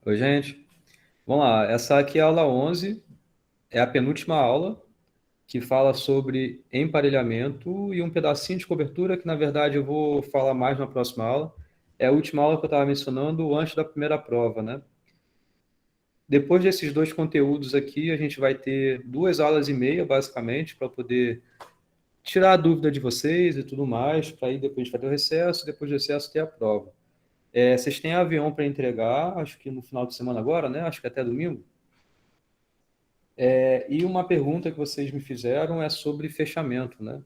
Oi, gente. Vamos lá. Essa aqui é a aula 11, é a penúltima aula, que fala sobre emparelhamento e um pedacinho de cobertura, que na verdade eu vou falar mais na próxima aula. É a última aula que eu estava mencionando antes da primeira prova, né? Depois desses dois conteúdos aqui, a gente vai ter 2 horas e meia, basicamente, para poder tirar a dúvida de vocês e tudo mais, para aí depois a gente vai ter o recesso, depois do recesso ter a prova. Vocês têm avião para entregar, acho que no final de semana agora, né? Acho que até domingo. E uma pergunta que vocês me fizeram é sobre fechamento, né?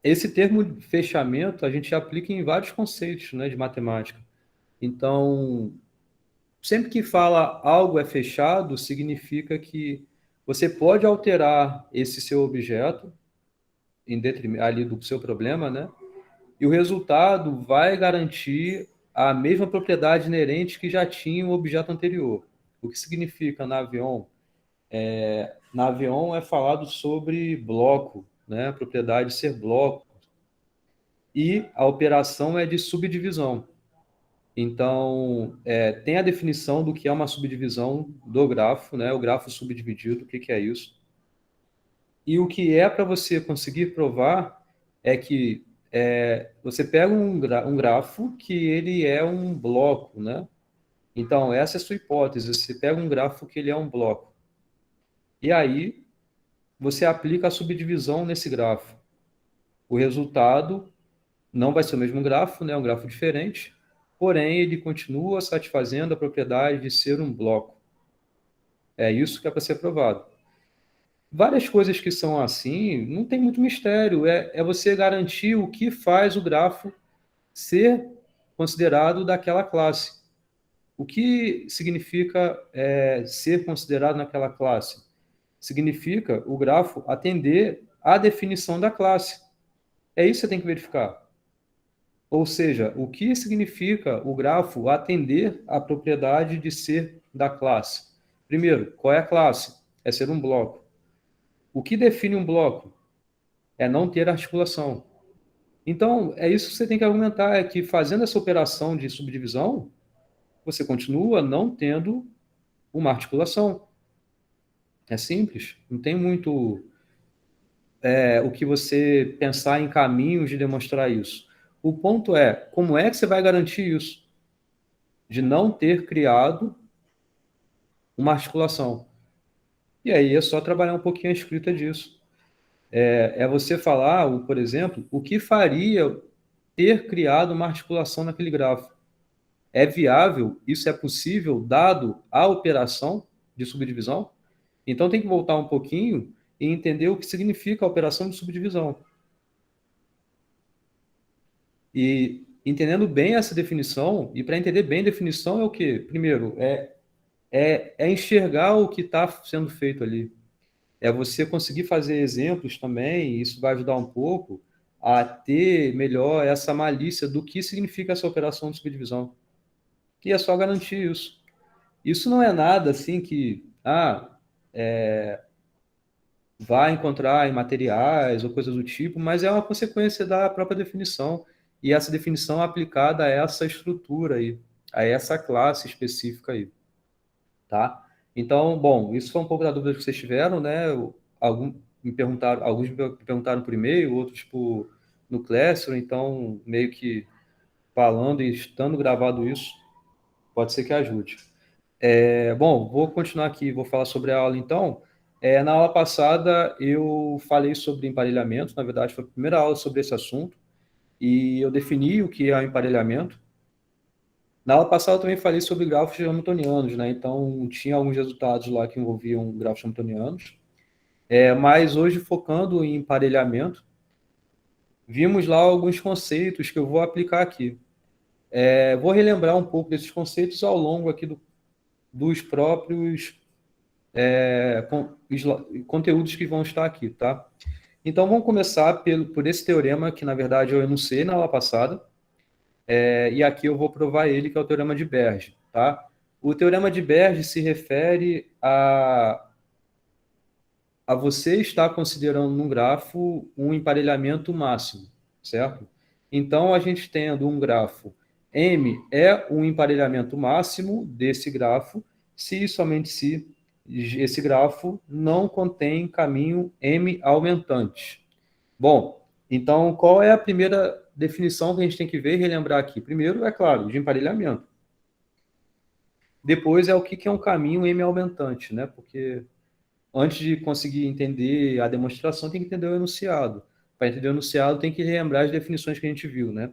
Esse termo fechamento a gente aplica em vários conceitos, né, de matemática. Então, sempre que fala algo é fechado, significa que você pode alterar esse seu objeto em detrimento ali do seu problema, né? E o resultado vai garantir a mesma propriedade inerente que já tinha o objeto anterior. O que significa na Avion? Na Avion é falado sobre bloco, né? A propriedade de ser bloco. E a operação é de subdivisão. Então, tem a definição do que é uma subdivisão do grafo, né? O grafo subdividido, o que é isso? E o que é para você conseguir provar é que você pega um grafo que ele é um bloco, né? Então, essa é a sua hipótese. Você pega um grafo que ele é um bloco. E aí, você aplica a subdivisão nesse grafo. O resultado não vai ser o mesmo grafo, né? É um grafo diferente, porém, ele continua satisfazendo a propriedade de ser um bloco. É isso que é para ser provado. Várias coisas que são assim, não tem muito mistério. É você garantir o que faz o grafo ser considerado daquela classe. O que significa ser considerado naquela classe? Significa o grafo atender à definição da classe. É isso que você tem que verificar. Ou seja, o que significa o grafo atender à propriedade de ser da classe? Primeiro, qual é a classe? É ser um bloco. O que define um bloco? É não ter articulação. Então, é isso que você tem que argumentar, é que fazendo essa operação de subdivisão, você continua não tendo uma articulação. É simples, não tem muito o que você pensar em caminhos de demonstrar isso. O ponto é, como é que você vai garantir isso? De não ter criado uma articulação. E aí é só trabalhar um pouquinho a escrita disso. É você falar, por exemplo, o que faria ter criado uma articulação naquele grafo. É viável? Isso é possível dado a operação de subdivisão? Então tem que voltar um pouquinho e entender o que significa a operação de subdivisão. E entendendo bem essa definição, e para entender bem a definição é o quê? Primeiro, enxergar o que está sendo feito ali. É você conseguir fazer exemplos também, e isso vai ajudar um pouco a ter melhor essa malícia do que significa essa operação de subdivisão. E é só garantir isso. Isso não é nada assim que vai encontrar em materiais ou coisas do tipo, mas é uma consequência da própria definição. E essa definição é aplicada a essa estrutura aí, a essa classe específica aí, tá? Então, bom, isso foi um pouco da dúvida que vocês tiveram, né? Alguns me perguntaram por e-mail, outros no Classroom, então meio que falando e estando gravado isso, pode ser que ajude. Bom, vou continuar aqui, vou falar sobre a aula então. Na aula passada eu falei sobre emparelhamento, na verdade foi a primeira aula sobre esse assunto, e eu defini o que é o emparelhamento. Na aula passada eu também falei sobre grafos hamiltonianos, né? Então tinha alguns resultados lá que envolviam grafos hamiltonianos. Mas hoje, focando em emparelhamento, vimos lá alguns conceitos que eu vou aplicar aqui. Vou relembrar um pouco desses conceitos ao longo aqui dos próprios conteúdos que vão estar aqui, tá? Então, vamos começar por esse teorema, que na verdade eu enunciei na aula passada, e aqui eu vou provar ele, que é o teorema de Berge, tá? O teorema de Berge se refere a você estar considerando num grafo um emparelhamento máximo, certo? Então, a gente tendo um grafo M é um emparelhamento máximo desse grafo, se e somente se esse grafo não contém caminho M aumentante. Bom, então qual é a primeira definição que a gente tem que ver e relembrar aqui? Primeiro, é claro, de emparelhamento. Depois é o que é um caminho M aumentante, né? Porque antes de conseguir entender a demonstração, tem que entender o enunciado. Para entender o enunciado, tem que lembrar as definições que a gente viu, né?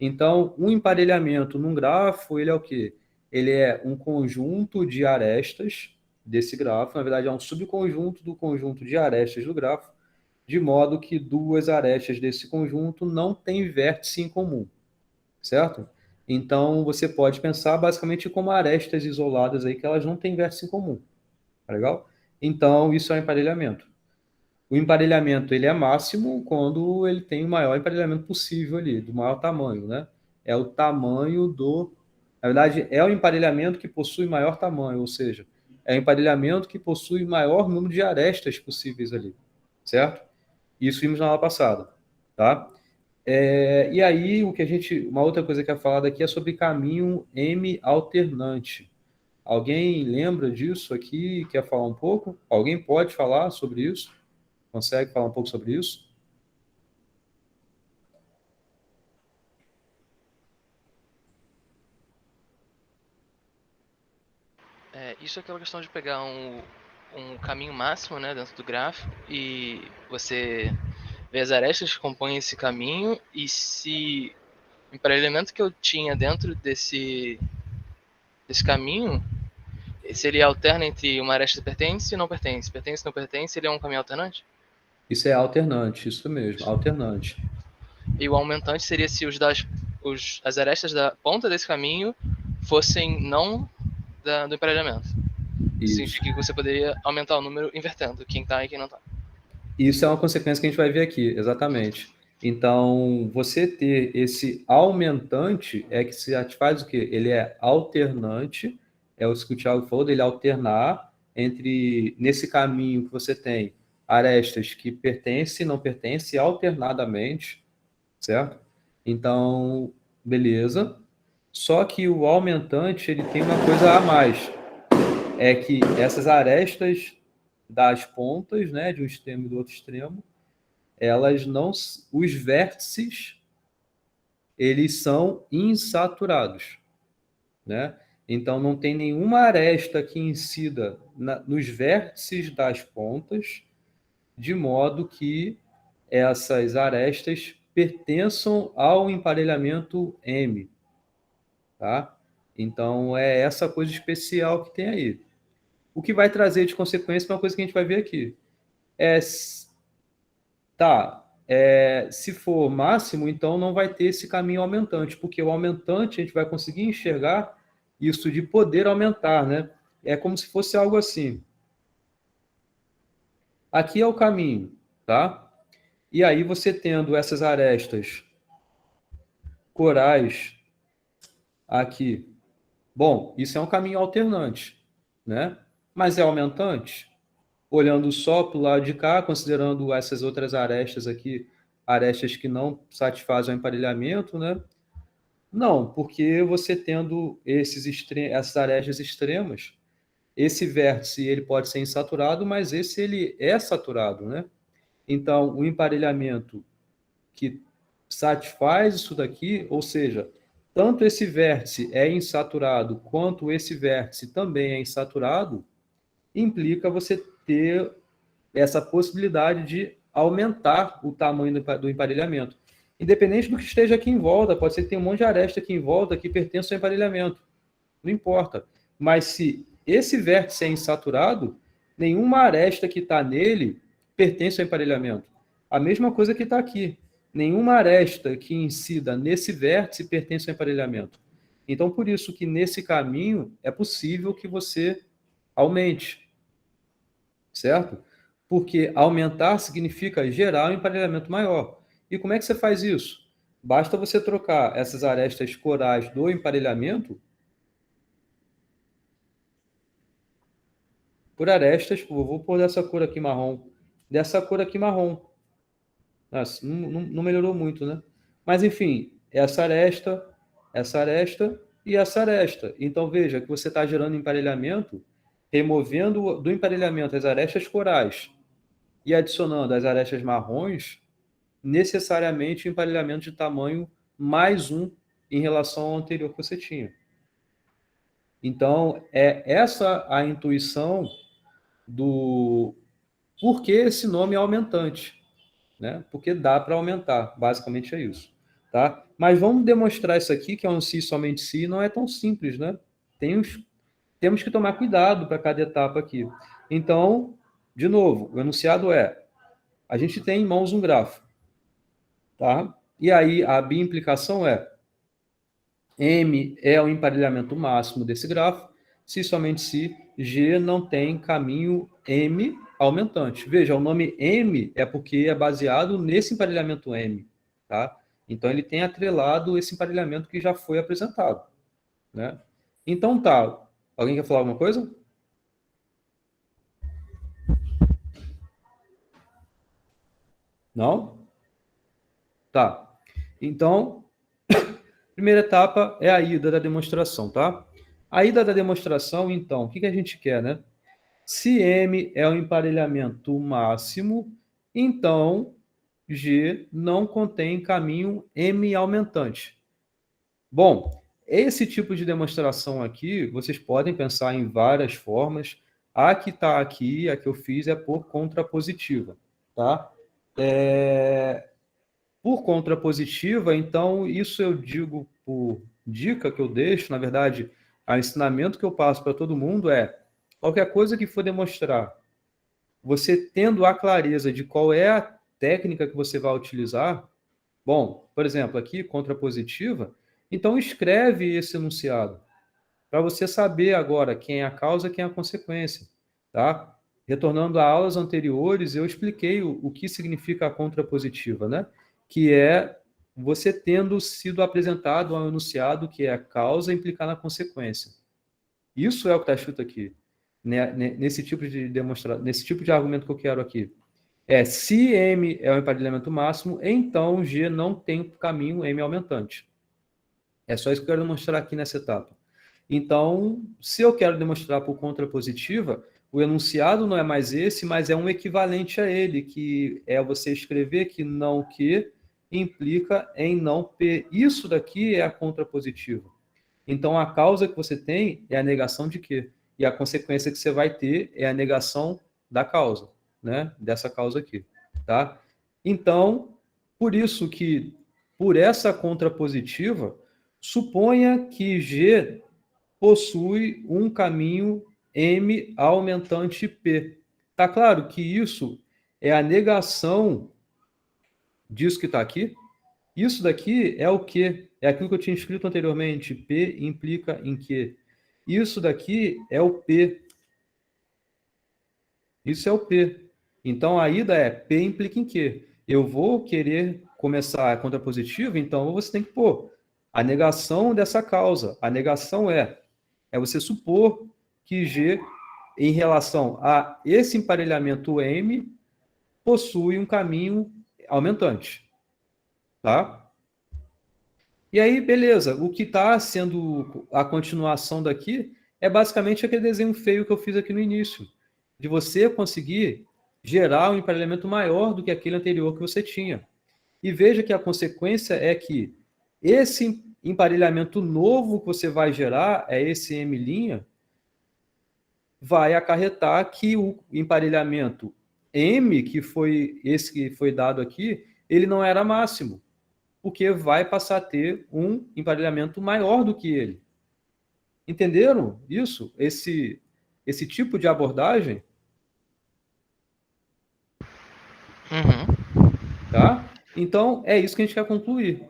Então, um emparelhamento num grafo, ele é o quê? Ele é um conjunto de arestas desse grafo, na verdade é um subconjunto do conjunto de arestas do grafo, de modo que duas arestas desse conjunto não têm vértice em comum, certo? Então, você pode pensar basicamente como arestas isoladas aí, que elas não têm vértice em comum, tá legal? Então, isso é um emparelhamento. O emparelhamento ele é máximo quando ele tem o maior emparelhamento possível ali, do maior tamanho, né? É o tamanho do... Na verdade, é o emparelhamento que possui maior tamanho, ou seja, é o emparelhamento que possui maior número de arestas possíveis ali, certo? Isso vimos na aula passada, tá? E aí, o que a gente... Uma outra coisa que é falada aqui é sobre caminho M alternante. Alguém lembra disso aqui? Quer falar um pouco? Alguém pode falar sobre isso? Consegue falar um pouco sobre isso? Isso é aquela questão de pegar um caminho máximo, né, dentro do gráfico e você vê as arestas que compõem esse caminho e se o emparelhamento que eu tinha dentro desse caminho, se ele alterna entre uma aresta pertence e não pertence, pertence e não pertence, ele é um caminho alternante? Isso é alternante, isso mesmo, alternante. E o aumentante seria se as arestas da ponta desse caminho fossem não do emparelhamento. Isso Isso. significa que você poderia aumentar o número invertendo quem está e quem não está. Isso é uma consequência que a gente vai ver aqui, exatamente. Então, você ter esse aumentante é que se faz o quê? Ele é alternante, é o que o Thiago falou, dele alternar entre, nesse caminho que você tem arestas que pertencem e não pertencem alternadamente, certo? Então, beleza. Só que o aumentante, ele tem uma coisa a mais, é que essas arestas das pontas, né, de um extremo e do outro extremo, elas não, os vértices, eles são insaturados, né? Então não tem nenhuma aresta que incida nos vértices das pontas, de modo que essas arestas pertençam ao emparelhamento M, tá? Então é essa coisa especial que tem aí. O que vai trazer de consequência é uma coisa que a gente vai ver aqui. É, tá, se for máximo, então não vai ter esse caminho aumentante, porque o aumentante a gente vai conseguir enxergar isso de poder aumentar, né? É como se fosse algo assim. Aqui é o caminho, tá? E aí você tendo essas arestas corais aqui. Bom, isso é um caminho alternante, né? Mas é aumentante? Olhando só para o lado de cá, considerando essas outras arestas aqui, arestas que não satisfazem o emparelhamento, né? Não, porque você tendo essas arestas extremas, esse vértice ele pode ser insaturado, mas esse ele é saturado, né? Então, o emparelhamento que satisfaz isso daqui, ou seja, tanto esse vértice é insaturado quanto esse vértice também é insaturado, implica você ter essa possibilidade de aumentar o tamanho do emparelhamento. Independente do que esteja aqui em volta, pode ser que tenha um monte de aresta aqui em volta que pertence ao emparelhamento. Não importa. Mas se esse vértice é insaturado, nenhuma aresta que está nele pertence ao emparelhamento. A mesma coisa que está aqui. Nenhuma aresta que incida nesse vértice pertence ao emparelhamento. Então, por isso que nesse caminho é possível que você aumente, certo? Porque aumentar significa gerar um emparelhamento maior. E como é que você faz isso? Basta você trocar essas arestas corais do emparelhamento por arestas, vou pôr dessa cor aqui marrom, dessa cor aqui marrom. Nossa, não melhorou muito, né? Mas enfim, essa aresta essa aresta e essa aresta. Então, veja que você está gerando emparelhamento, removendo do emparelhamento as arestas corais e adicionando as arestas marrons, necessariamente o emparelhamento de tamanho mais um em relação ao anterior que você tinha. Então, é essa a intuição do por que esse nome é aumentante, né? Porque dá para aumentar, basicamente é isso, tá? Mas vamos demonstrar isso aqui, que é um si somente si, não é tão simples, né? Temos que tomar cuidado para cada etapa aqui. Então, de novo, o enunciado é, a gente tem em mãos um grafo, tá? E aí a bimplicação é, M é o emparelhamento máximo desse grafo, se somente se G não tem caminho M aumentante. Veja, o nome M é porque é baseado nesse emparelhamento M, tá? Então ele tem atrelado esse emparelhamento que já foi apresentado, né? Então tá. Alguém quer falar alguma coisa? Não? Tá. Então, primeira etapa é a ida da demonstração, tá? A ida da demonstração, então, o que a gente quer, né? Se M é o emparelhamento máximo, então G não contém caminho M aumentante. Bom, esse tipo de demonstração aqui, vocês podem pensar em várias formas. A que está aqui, a que eu fiz, é por contrapositiva, tá? Por contrapositiva, então, isso eu digo por dica que eu deixo, na verdade, o ensinamento que eu passo para todo mundo é qualquer coisa que for demonstrar, você tendo a clareza de qual é a técnica que você vai utilizar, bom, por exemplo, aqui, contrapositiva, então escreve esse enunciado, para você saber agora quem é a causa e quem é a consequência, tá? Retornando a aulas anteriores, eu expliquei o que significa a contrapositiva, né? Que é você tendo sido apresentado ao enunciado que é a causa implicar na consequência. Isso é o que está escrito aqui, né? Nesse tipo de demonstração, nesse tipo de argumento que eu quero aqui. Se M é o emparelhamento máximo, então G não tem caminho M aumentante. É só isso que eu quero demonstrar aqui nessa etapa. Então, se eu quero demonstrar por contrapositiva, o enunciado não é mais esse, mas é um equivalente a ele, que é você escrever que não que implica em não P. Isso daqui é a contrapositiva. Então, a causa que você tem é a negação de que, e a consequência que você vai ter é a negação da causa, né? Dessa causa aqui, tá? Então, por isso que, por essa contrapositiva, suponha que G possui um caminho M aumentante P. Tá claro que isso é a negação disso que está aqui? Isso daqui é o quê? É aquilo que eu tinha escrito anteriormente. P implica em quê? Isso daqui é o P. Isso é o P. Então a ida é P implica em quê? Eu vou querer começar a contrapositiva, então você tem que pôr a negação dessa causa. A negação é você supor que G, em relação a esse emparelhamento M, possui um caminho aumentante. Tá? E aí, beleza. O que está sendo a continuação daqui é basicamente aquele desenho feio que eu fiz aqui no início, de você conseguir gerar um emparelhamento maior do que aquele anterior que você tinha. E veja que a consequência é que esse emparelhamento novo que você vai gerar, é esse M', vai acarretar que o emparelhamento M, que foi esse que foi dado aqui, ele não era máximo, porque vai passar a ter um emparelhamento maior do que ele. Entenderam isso? Esse tipo de abordagem? Tá? Então, é isso que a gente quer concluir.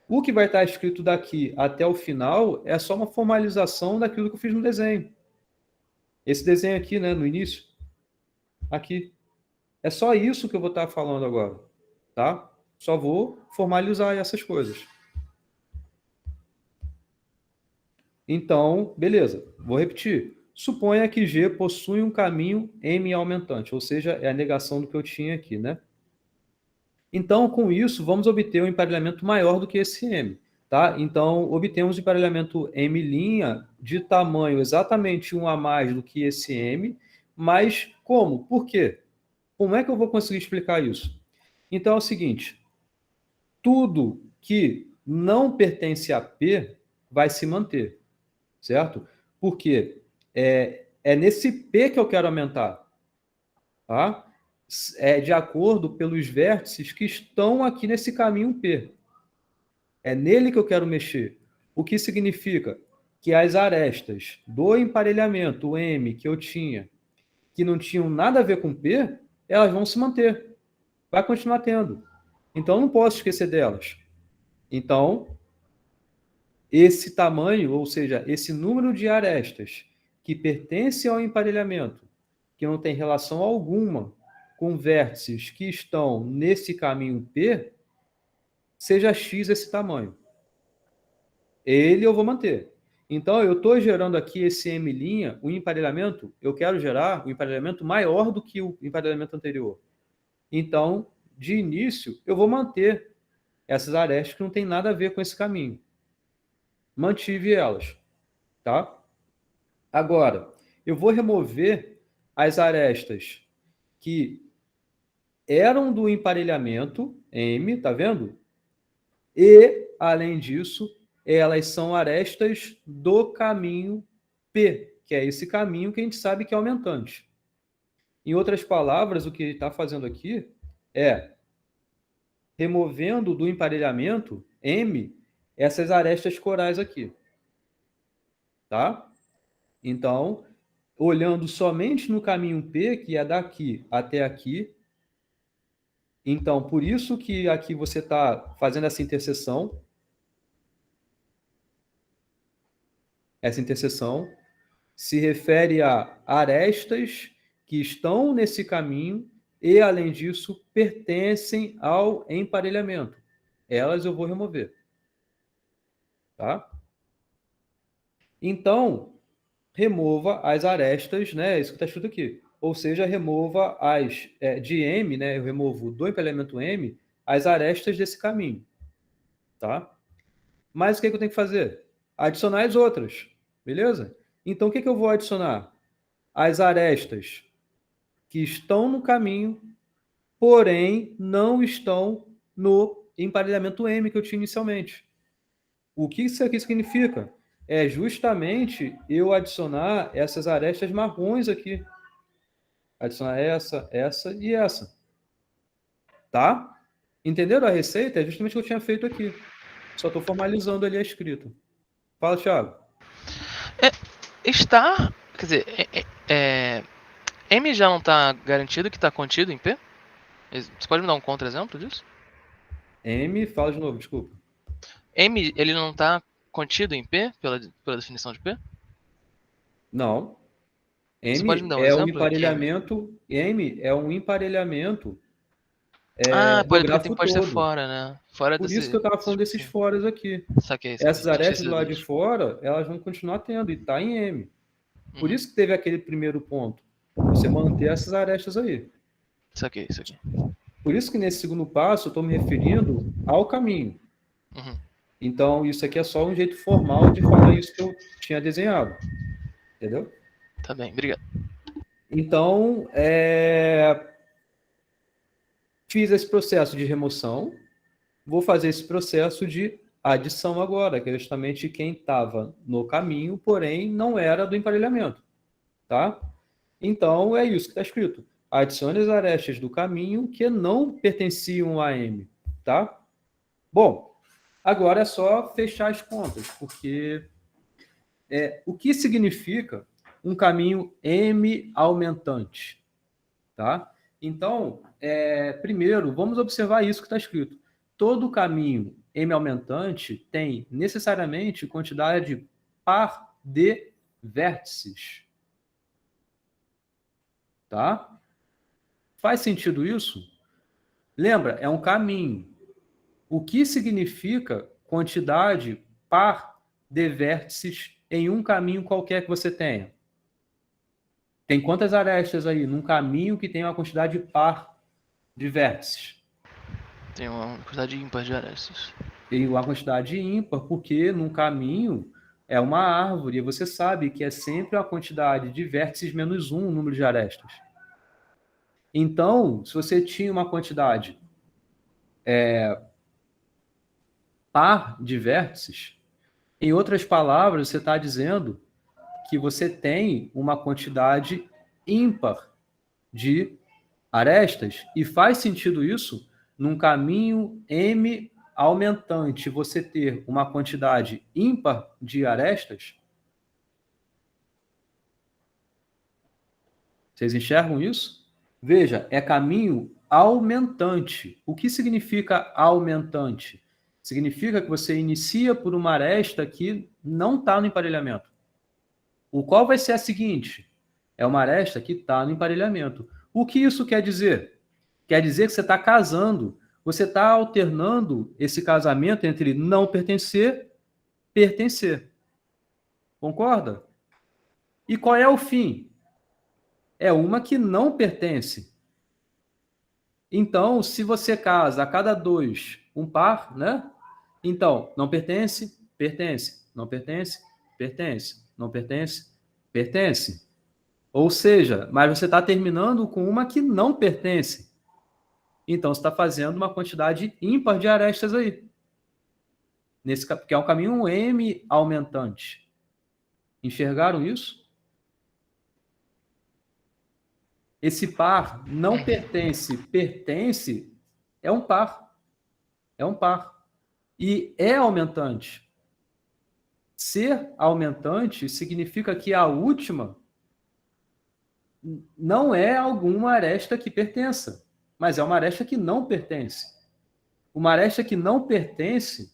O que vai estar escrito daqui até o final é só uma formalização daquilo que eu fiz no desenho. Esse desenho aqui, né, no início, aqui. É só isso que eu vou estar falando agora, tá? Só vou formalizar essas coisas. Então, beleza. Vou repetir. Suponha que G possui um caminho M aumentante, ou seja, é a negação do que eu tinha aqui, né? Então, com isso, vamos obter um emparelhamento maior do que esse M. Tá? Então, obtemos o emparelhamento M' de tamanho exatamente 1 a mais do que esse M, mas como? Por quê? Como é que eu vou conseguir explicar isso? Então é o seguinte, tudo que não pertence a P vai se manter, certo? Porque é nesse P que eu quero aumentar, tá? É de acordo pelos vértices que estão aqui nesse caminho P. É nele que eu quero mexer. O que significa que as arestas do emparelhamento M que eu tinha, que não tinham nada a ver com P, elas vão se manter. Vai continuar tendo. Então, eu não posso esquecer delas. Então, esse tamanho, ou seja, esse número de arestas que pertence ao emparelhamento, que não tem relação alguma com vértices que estão nesse caminho P, seja x esse tamanho. Ele eu vou manter. Então, eu estou gerando aqui esse M', o emparelhamento, eu quero gerar o emparelhamento maior do que o emparelhamento anterior. Então, de início, eu vou manter essas arestas que não tem nada a ver com esse caminho. Mantive elas, tá? Agora, eu vou remover as arestas que eram do emparelhamento M, tá vendo? E, além disso, elas são arestas do caminho P, que é esse caminho que a gente sabe que é aumentante. Em outras palavras, o que ele está fazendo aqui é removendo do emparelhamento M essas arestas corais aqui. Tá? Então, olhando somente no caminho P, que é daqui até aqui, então, por isso que aqui você está fazendo essa interseção. Essa interseção se refere a arestas que estão nesse caminho e, além disso, pertencem ao emparelhamento. Elas eu vou remover. Tá? Então, remova as arestas, né? Isso que está escrito aqui. Ou seja, remova as de M, né? Eu removo do emparelhamento M as arestas desse caminho. Tá? Mas o que eu tenho que fazer? Adicionar as outras. Beleza? Então, o que eu vou adicionar? As arestas que estão no caminho, porém não estão no emparelhamento M que eu tinha inicialmente. O que isso aqui significa? É justamente eu adicionar essas arestas marrons aqui. Adicionar essa e essa. Tá? Entenderam a receita? É justamente o que eu tinha feito aqui. Só estou formalizando ali a escrita. Fala, Thiago. Está. Quer dizer, M já não está garantido que está contido em P? Você pode me dar um contra-exemplo disso? M, fala de novo, desculpa. M, ele não está contido em P, pela definição de P? Não. Você pode me M dar um é um exemplo em que M? M é um emparelhamento do Porque tem, grafo pode ter todo. fora, né? Fora Por isso que eu desse. estava falando desses Sim. foras aqui. Saquei. Essas Tinha arestas do esquecido lado de disso. fora, elas vão continuar tendo, e está em M. Por Uhum. isso que teve aquele primeiro ponto. Você manter essas arestas aí. Saquei. Por isso que nesse segundo passo eu estou me referindo ao caminho. Uhum. Então, isso aqui é só um jeito formal de falar isso que eu tinha desenhado. Entendeu? Tá bem, obrigado. Então, fiz esse processo de remoção, vou fazer esse processo de adição agora, que é justamente quem estava no caminho, porém não era do emparelhamento. Tá? Então, é isso que está escrito. Adicione as arestas do caminho que não pertenciam a M. Tá? Bom, agora é só fechar as contas, porque o que significa um caminho M aumentante? Tá? Então, primeiro, vamos observar isso que está escrito. Todo caminho M aumentante tem necessariamente quantidade par de vértices. Tá? Faz sentido isso? Lembra, é um caminho. O que significa quantidade par de vértices em um caminho qualquer que você tenha? Tem quantas arestas aí num caminho que tem uma quantidade par de vértices? Tem uma quantidade ímpar de arestas. em uma quantidade ímpar, porque num caminho é uma árvore, e você sabe que é sempre a quantidade de vértices menos um o número de arestas. Então, se você tinha uma quantidade par de vértices, em outras palavras, você está dizendo que você tem uma quantidade ímpar de arestas, e faz sentido isso num caminho M aumentante, você ter uma quantidade ímpar de arestas? Vocês enxergam isso? Veja, é caminho aumentante. O que significa aumentante? Significa que você inicia por uma aresta que não está no emparelhamento. O qual vai ser a seguinte? É uma aresta que está no emparelhamento. O que isso quer dizer? Quer dizer que você está casando, você está alternando esse casamento entre não pertencer e pertencer. Concorda? E qual é o fim? É uma que não pertence. Então, se você casa a cada dois um par, né? Então, não pertence, pertence, não pertence, pertence, não pertence, pertence. Ou seja, mas você está terminando com uma que não pertence. Então, você está fazendo uma quantidade ímpar de arestas aí. Que é um caminho M aumentante. Enxergaram isso? Esse par não pertence, pertence, é um par. É um par. E é aumentante. Ser aumentante significa que a última não é alguma aresta que pertença, mas é uma aresta que não pertence. Uma aresta que não pertence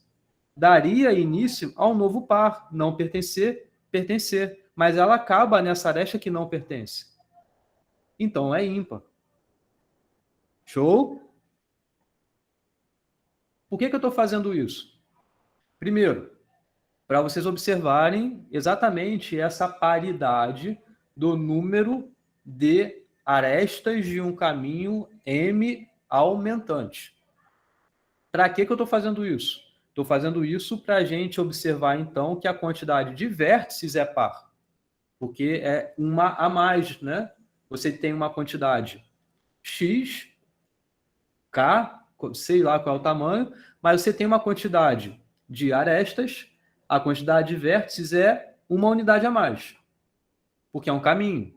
daria início a um novo par, não pertencer, pertencer, mas ela acaba nessa aresta que não pertence. Então é ímpar. Show? Por que eu estou fazendo isso? Primeiro, para vocês observarem exatamente essa paridade do número de arestas de um caminho M aumentante. Para que eu estou fazendo isso? Estou fazendo isso para a gente observar, então, que a quantidade de vértices é par, porque é uma a mais, né? Você tem uma quantidade X, K, sei lá qual é o tamanho, mas você tem uma quantidade de arestas, a quantidade de vértices é uma unidade a mais, porque é um caminho,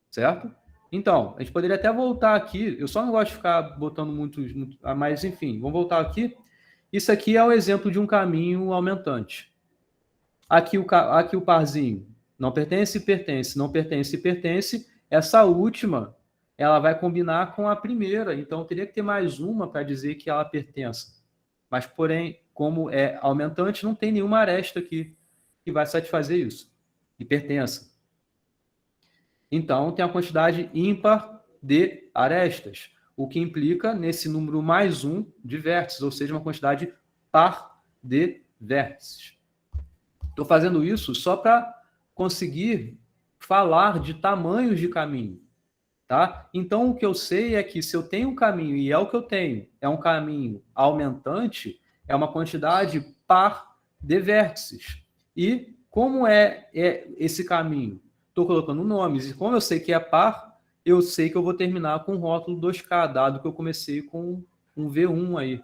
certo? Então, a gente poderia até voltar aqui, eu só não gosto de ficar botando muitos, mas enfim, vamos voltar aqui. Isso aqui é o exemplo de um caminho aumentante. Aqui o parzinho não pertence, pertence, não pertence, pertence. Essa última, ela vai combinar com a primeira, então teria que ter mais uma para dizer que ela pertença. Mas, porém, como é aumentante, não tem nenhuma aresta aqui que vai satisfazer isso, que pertença. Então, tem a quantidade ímpar de arestas, o que implica nesse número mais um de vértices, ou seja, uma quantidade par de vértices. Estou fazendo isso só para conseguir falar de tamanhos de caminho. Tá? Então, o que eu sei é que se eu tenho um caminho, e é o que eu tenho, é um caminho aumentante, é uma quantidade par de vértices. E como é esse caminho? Estou colocando nomes, e como eu sei que é par, eu sei que eu vou terminar com o rótulo 2K, dado que eu comecei com um V1 aí,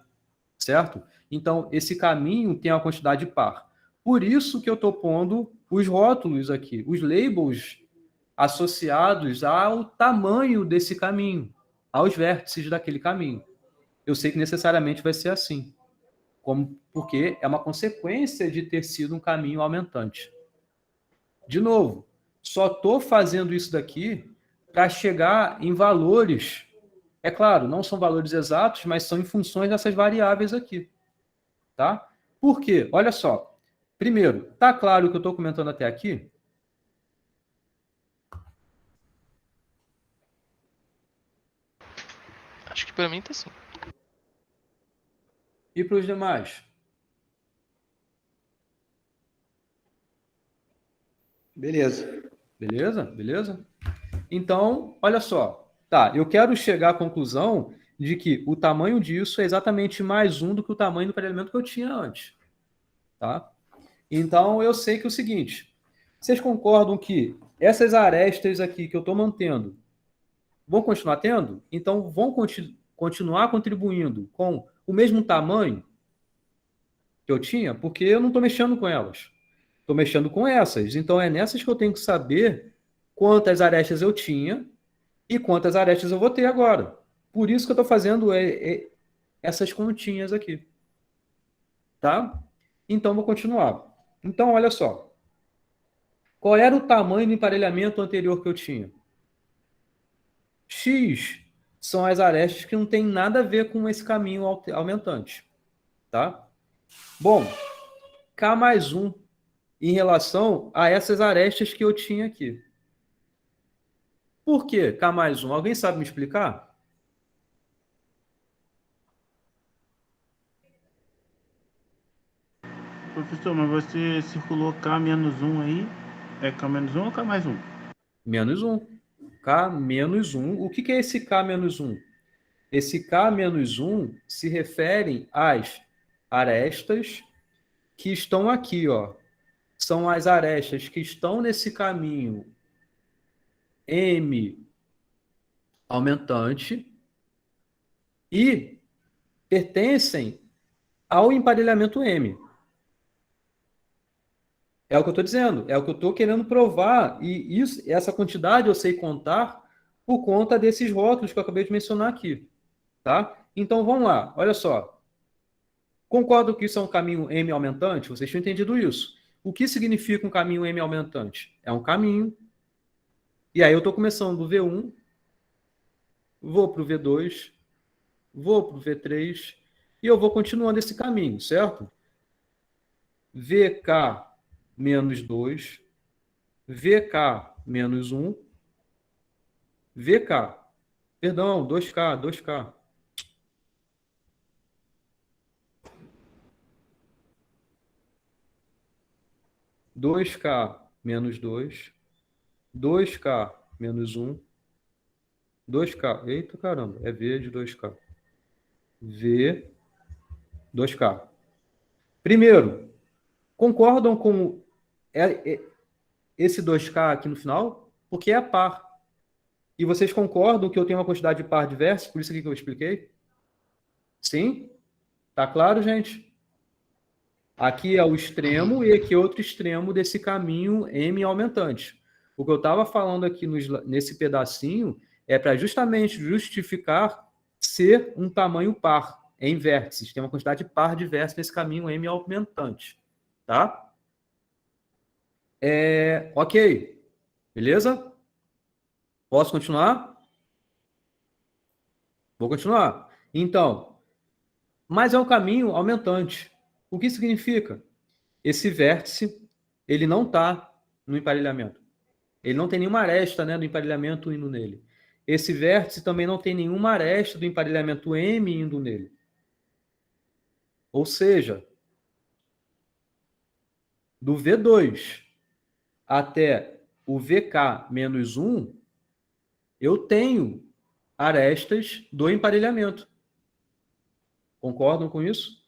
certo? Então, esse caminho tem uma quantidade par. Por isso que eu estou pondo os rótulos aqui, os labels associados ao tamanho desse caminho, aos vértices daquele caminho. Eu sei que necessariamente vai ser assim, porque é uma consequência de ter sido um caminho aumentante. De novo, só estou fazendo isso daqui para chegar em valores. É claro, não são valores exatos, mas são em funções dessas variáveis aqui. Tá? Por quê? Olha só. Primeiro, está claro o que eu estou comentando até aqui? Acho que para mim tá sim. E para os demais? Beleza. Beleza? Beleza? Então, olha só. Tá, eu quero chegar à conclusão de que o tamanho disso é exatamente mais 1 do que o tamanho do emparelhamento que eu tinha antes. Tá? Então, eu sei que é o seguinte, vocês concordam que essas arestas aqui que eu estou mantendo vão continuar tendo? Então, vão continuar contribuindo com o mesmo tamanho que eu tinha? Porque eu não estou mexendo com elas. Estou mexendo com essas. Então, é nessas que eu tenho que saber quantas arestas eu tinha e quantas arestas eu vou ter agora. Por isso que eu estou fazendo essas continhas aqui. Tá? Então, vou continuar. Então, olha só. Qual era o tamanho do emparelhamento anterior que eu tinha? X são as arestas que não tem nada a ver com esse caminho aumentante. Tá? Bom, K mais 1 em relação a essas arestas que eu tinha aqui. Por que K mais 1? Alguém sabe me explicar? Professor, mas você circulou K menos 1 aí? É K menos 1 ou K mais 1? Menos 1. K menos 1. O que é esse K menos 1? Esse K menos 1 se refere às arestas que estão aqui, ó. São as arestas que estão nesse caminho M aumentante e pertencem ao emparelhamento M. É o que eu estou dizendo, é o que eu estou querendo provar. E essa quantidade eu sei contar por conta desses rótulos que eu acabei de mencionar aqui. Tá? Então vamos lá, olha só. Concordo que isso é um caminho M aumentante? Vocês tinham entendido isso. O que significa um caminho M aumentante? É um caminho. E aí eu estou começando do V1, vou para o V2, vou para o V3 e eu vou continuando esse caminho, certo? VK menos 2, VK menos 1, VK, perdão, 2K, 2K. 2K menos 2, 2K menos 1, 2K, eita caramba, é V de 2K. V, 2K. Primeiro, concordam com esse 2K aqui no final? Porque é par. E vocês concordam que eu tenho uma quantidade de par diversa, por isso aqui que eu expliquei? Sim? Tá claro, gente? Aqui é o extremo e aqui é outro extremo desse caminho M aumentante. O que eu estava falando aqui nesse pedacinho é para justamente justificar ser um tamanho par em vértices. Tem uma quantidade de par diversa nesse caminho M aumentante. Tá? Ok. Beleza? Posso continuar? Vou continuar. Então, mas é um caminho aumentante. O que significa? Esse vértice, ele não está no emparelhamento. Ele não tem nenhuma aresta, né, do emparelhamento indo nele. Esse vértice também não tem nenhuma aresta do emparelhamento M indo nele. Ou seja, do V2 até o VK menos 1, eu tenho arestas do emparelhamento. Concordam com isso?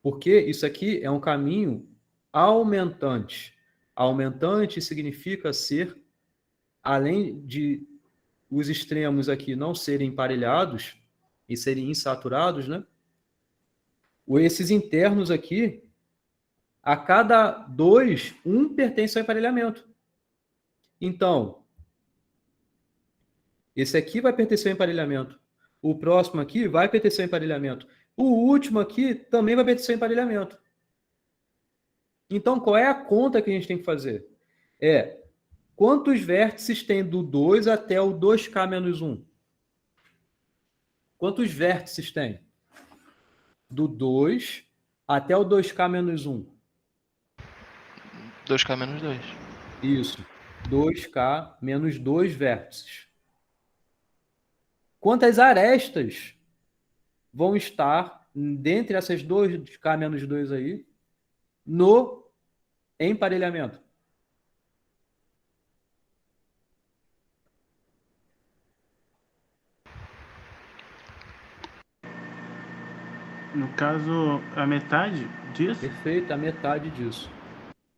Porque isso aqui é um caminho aumentante. Aumentante significa ser, além de os extremos aqui não serem emparelhados e serem insaturados, né? Esses internos aqui, a cada dois, um pertence ao emparelhamento. Então, esse aqui vai pertencer ao emparelhamento. O próximo aqui vai pertencer ao emparelhamento. O último aqui também vai pertencer ao emparelhamento. Então, qual é a conta que a gente tem que fazer? Quantos vértices tem do 2 até o 2K menos 1? Quantos vértices tem? Do 2 até o 2K menos 1. 2K menos 2. Isso. 2K menos 2 vértices. Quantas arestas vão estar dentre essas 2K menos 2 aí no emparelhamento? No caso, a metade disso? Perfeito, a metade disso.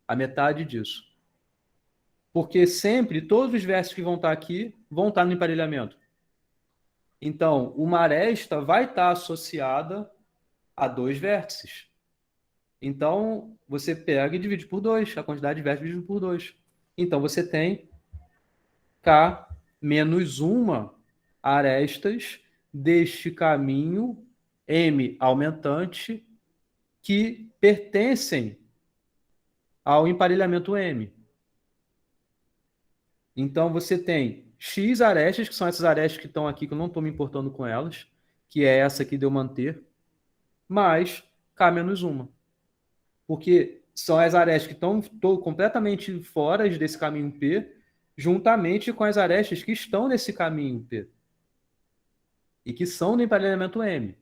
A metade disso. Porque sempre, todos os vértices que vão estar aqui vão estar no emparelhamento. Então, uma aresta vai estar associada a 2 vértices. Então, você pega e divide por 2, a quantidade de vértices divide por 2. Então, você tem K menos uma arestas deste caminho M aumentante que pertencem ao emparelhamento M. Então, você tem X arestas, que são essas arestas que estão aqui, que eu não estou me importando com elas, que é essa aqui de eu manter, mais K menos uma. Porque são as arestas que estão completamente fora desse caminho P, juntamente com as arestas que estão nesse caminho P. E que são do emparelhamento M.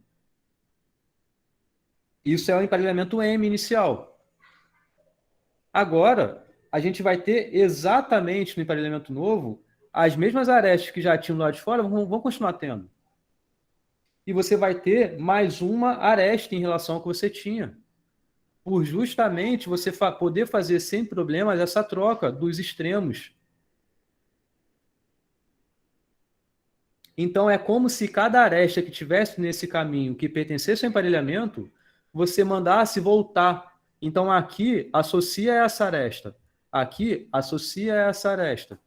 Isso é o emparelhamento M inicial. Agora, a gente vai ter exatamente no emparelhamento novo as mesmas arestas que já tinham lá de fora, vão continuar tendo. E você vai ter mais uma aresta em relação ao que você tinha. Por justamente você poder fazer sem problemas essa troca dos extremos. Então, é como se cada aresta que tivesse nesse caminho que pertencesse ao emparelhamento, você mandasse voltar. Então, aqui, associa essa aresta. Aqui, associa essa aresta.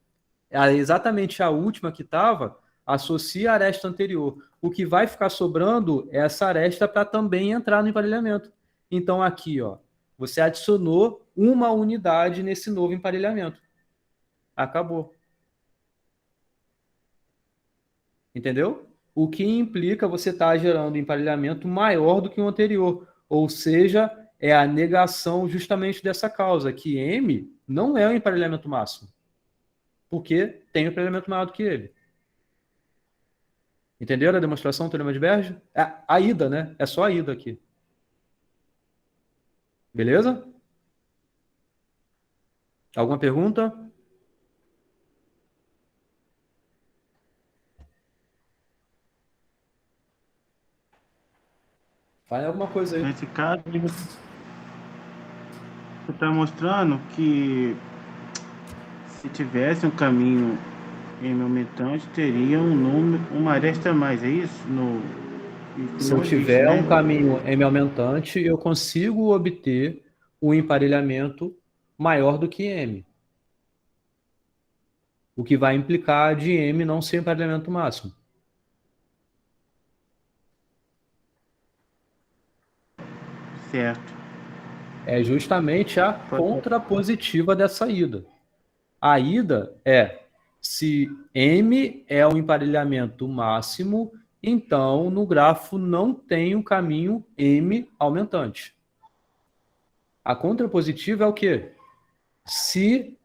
Exatamente a última que estava, associa a aresta anterior. O que vai ficar sobrando é essa aresta para também entrar no emparelhamento. Então, aqui, ó, você adicionou uma unidade nesse novo emparelhamento. Acabou. Entendeu? O que implica você estar gerando um emparelhamento maior do que o anterior. Ou seja, é a negação justamente dessa causa, que M não é o emparelhamento máximo. Porque tem um emparelhamento maior do que ele. Entenderam a demonstração do teorema de Berge? É a ida, né? É só a ida aqui. Beleza? Alguma pergunta? Fale alguma coisa aí. Nesse caso, você está mostrando que se tivesse um caminho M aumentante, teria um número, uma aresta a mais, é isso? Se eu tiver um caminho M aumentante, eu consigo obter um emparelhamento maior do que M. O que vai implicar de M não ser emparelhamento máximo. Certo. É justamente a contrapositiva dessa ida. A ida é, se M é o emparelhamento máximo, então no grafo não tem o caminho M aumentante. A contrapositiva é o quê? Se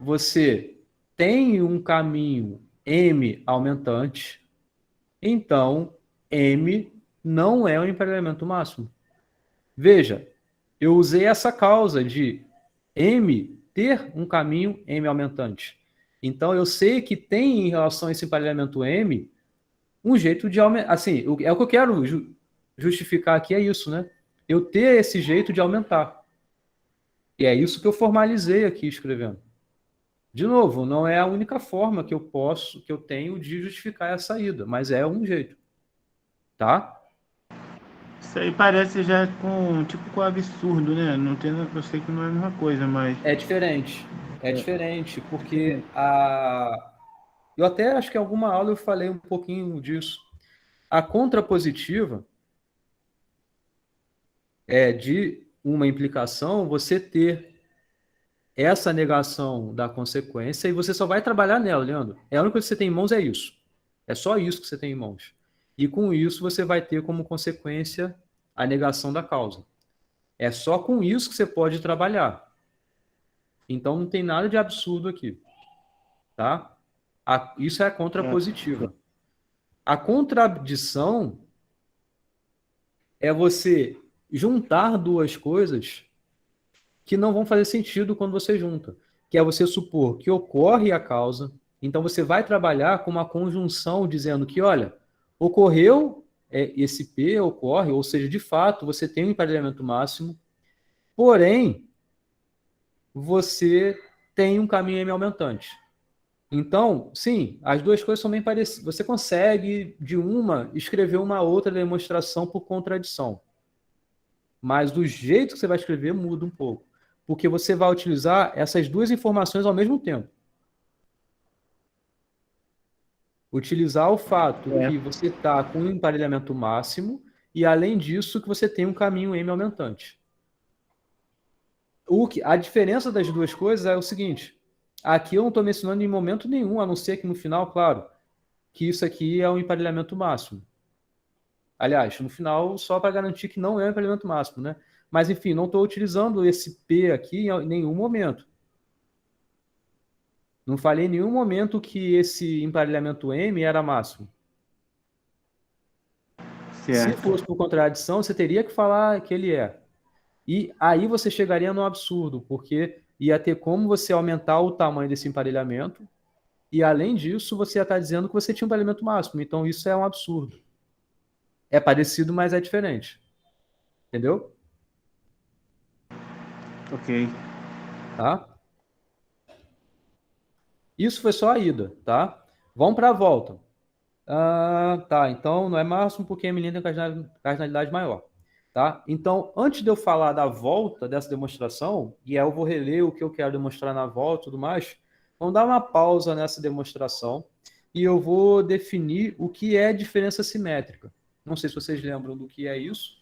você tem um caminho M aumentante, então M não é o emparelhamento máximo. Veja, eu usei essa causa de M ter um caminho M aumentante. Então, eu sei que tem, em relação a esse emparelhamento M, um jeito de aumentar. Assim, é o que eu quero justificar aqui, é isso, né? Eu ter esse jeito de aumentar. E é isso que eu formalizei aqui escrevendo. De novo, não é a única forma que eu tenho de justificar essa saída, mas é um jeito. Tá? Isso aí parece já com absurdo, né? Não tem, eu sei que não é a mesma coisa, mas... É diferente. É diferente, porque eu até acho que em alguma aula eu falei um pouquinho disso. A contrapositiva é de uma implicação você ter essa negação da consequência e você só vai trabalhar nela, Leandro. A única coisa que você tem em mãos é isso. É só isso que você tem em mãos. E com isso você vai ter como consequência a negação da causa. É só com isso que você pode trabalhar. Então não tem nada de absurdo aqui. Tá? Isso é a contrapositiva. A contradição é você juntar duas coisas que não vão fazer sentido quando você junta. Que é você supor que ocorre a causa, então você vai trabalhar com uma conjunção dizendo que, olha, ocorreu esse P ocorre, ou seja, de fato, você tem um emparelhamento máximo, porém, você tem um caminho M aumentante. Então, sim, as duas coisas são bem parecidas. Você consegue, de uma, escrever uma outra demonstração por contradição. Mas do jeito que você vai escrever muda um pouco. Porque você vai utilizar essas duas informações ao mesmo tempo. Utilizar o fato que você está com um emparelhamento máximo e, além disso, que você tem um caminho M aumentante. A diferença das duas coisas é o seguinte: aqui eu não estou mencionando em momento nenhum, a não ser que no final, claro, que isso aqui é um emparelhamento máximo. Aliás, no final, só para garantir que não é um emparelhamento máximo, né? Mas, enfim, não estou utilizando esse P aqui em nenhum momento. Não falei em nenhum momento que esse emparelhamento M era máximo. Certo. Se fosse por contradição, você teria que falar que ele é. E aí você chegaria no absurdo, porque ia ter como você aumentar o tamanho desse emparelhamento e, além disso, você ia estar dizendo que você tinha um emparelhamento máximo. Então, isso é um absurdo. É parecido, mas é diferente. Entendeu? Ok. Tá? Isso foi só a ida, tá? Vamos para a volta. Tá, então não é máximo porque a menina tem cardinalidade maior. Tá? Então, antes de eu falar da volta dessa demonstração, e aí eu vou reler o que eu quero demonstrar na volta e tudo mais, vamos dar uma pausa nessa demonstração e eu vou definir o que é diferença simétrica. Não sei se vocês lembram do que é isso,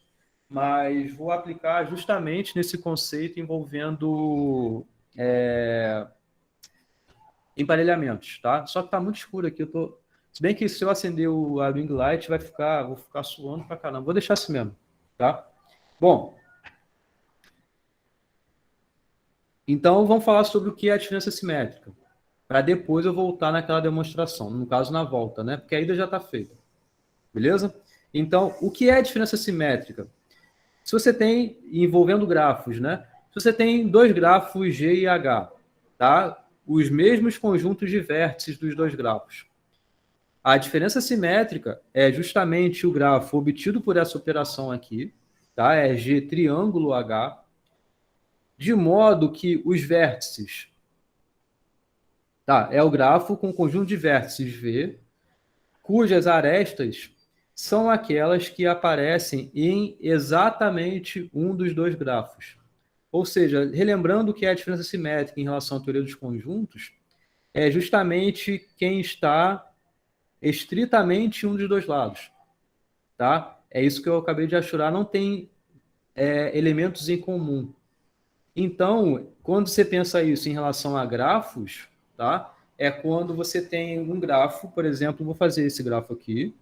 mas vou aplicar justamente nesse conceito envolvendo emparelhamentos, tá? Só que tá muito escuro aqui, se bem que se eu acender a ring light, vou ficar suando pra caramba. Vou deixar assim mesmo, tá? Bom, então vamos falar sobre o que é a diferença simétrica, para depois eu voltar naquela demonstração, no caso na volta, né? Porque a ida já está feita, beleza? Então, o que é a diferença simétrica? Se você tem, envolvendo grafos, né? Se você tem dois grafos G e H, tá? Os mesmos conjuntos de vértices dos dois grafos. A diferença simétrica é justamente o grafo obtido por essa operação aqui, tá? É G triângulo H, de modo que os vértices, tá? É o grafo com conjunto de vértices V, cujas arestas são aquelas que aparecem em exatamente um dos dois grafos. Ou seja, relembrando que a diferença simétrica em relação à teoria dos conjuntos é justamente quem está estritamente em um dos dois lados. Tá? É isso que eu acabei de achurar, não tem elementos em comum. Então, quando você pensa isso em relação a grafos, tá? É quando você tem um grafo, por exemplo, vou fazer esse grafo aqui,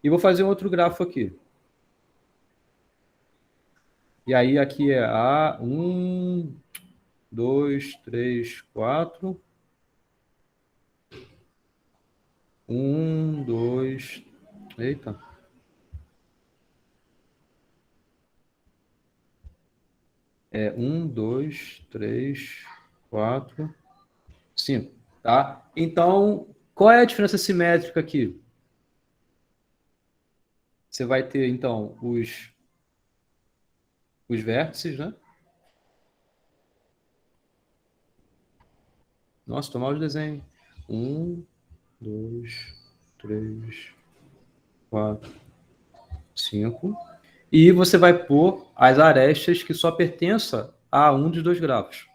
e vou fazer um outro grafo aqui. E aí aqui é A, 1, 2, 3, 4. 1, 2, eita. É 1, 2, 3, 4, 5, tá? Então, qual é a diferença simétrica aqui? Você vai ter, então, os vértices, né? Nossa, tô mal de desenho. 1, 2, 3, 4, 5. E você vai pôr as arestas que só pertençam a um dos dois grafos.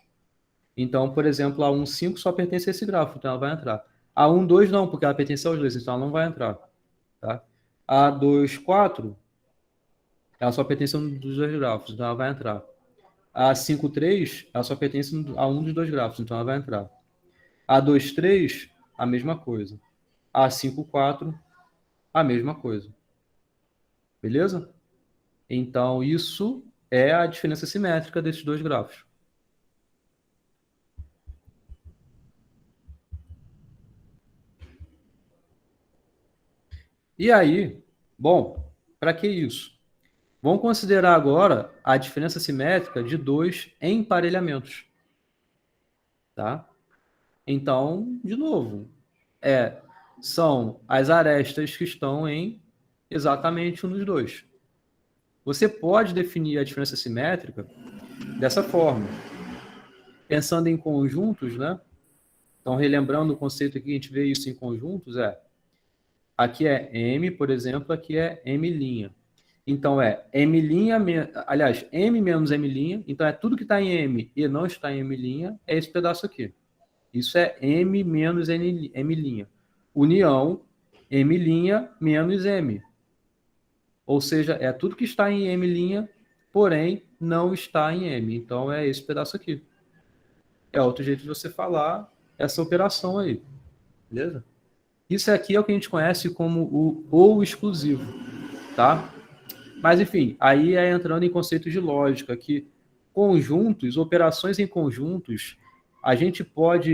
Então, por exemplo, a 1, 5 só pertence a esse grafo, então ela vai entrar. A 1, 2 não, porque ela pertence aos dois, então ela não vai entrar. Tá? A 2, 4, ela só pertence a um dos dois grafos, então ela vai entrar. A 5, 3, ela só pertence a um dos dois grafos, então ela vai entrar. A 2, 3, a mesma coisa. A 5, 4, a mesma coisa. Beleza? Então, isso é a diferença simétrica desses dois grafos. E aí, bom, para que isso? Vamos considerar agora a diferença simétrica de dois emparelhamentos. Tá? Então, de novo, são as arestas que estão em exatamente um dos dois. Você pode definir a diferença simétrica dessa forma, pensando em conjuntos, né? Então, relembrando o conceito aqui, a gente vê isso em conjuntos, aqui é M, por exemplo, aqui é M'. Então, M', aliás, M menos M', então é tudo que está em M e não está em M', é esse pedaço aqui. Isso é M menos M'. União M' menos M. Ou seja, é tudo que está em M', porém não está em M. Então, é esse pedaço aqui. É outro jeito de você falar essa operação aí. Beleza? Isso aqui é o que a gente conhece como o ou exclusivo, tá? Mas, enfim, aí é entrando em conceitos de lógica, que conjuntos, operações em conjuntos, a gente pode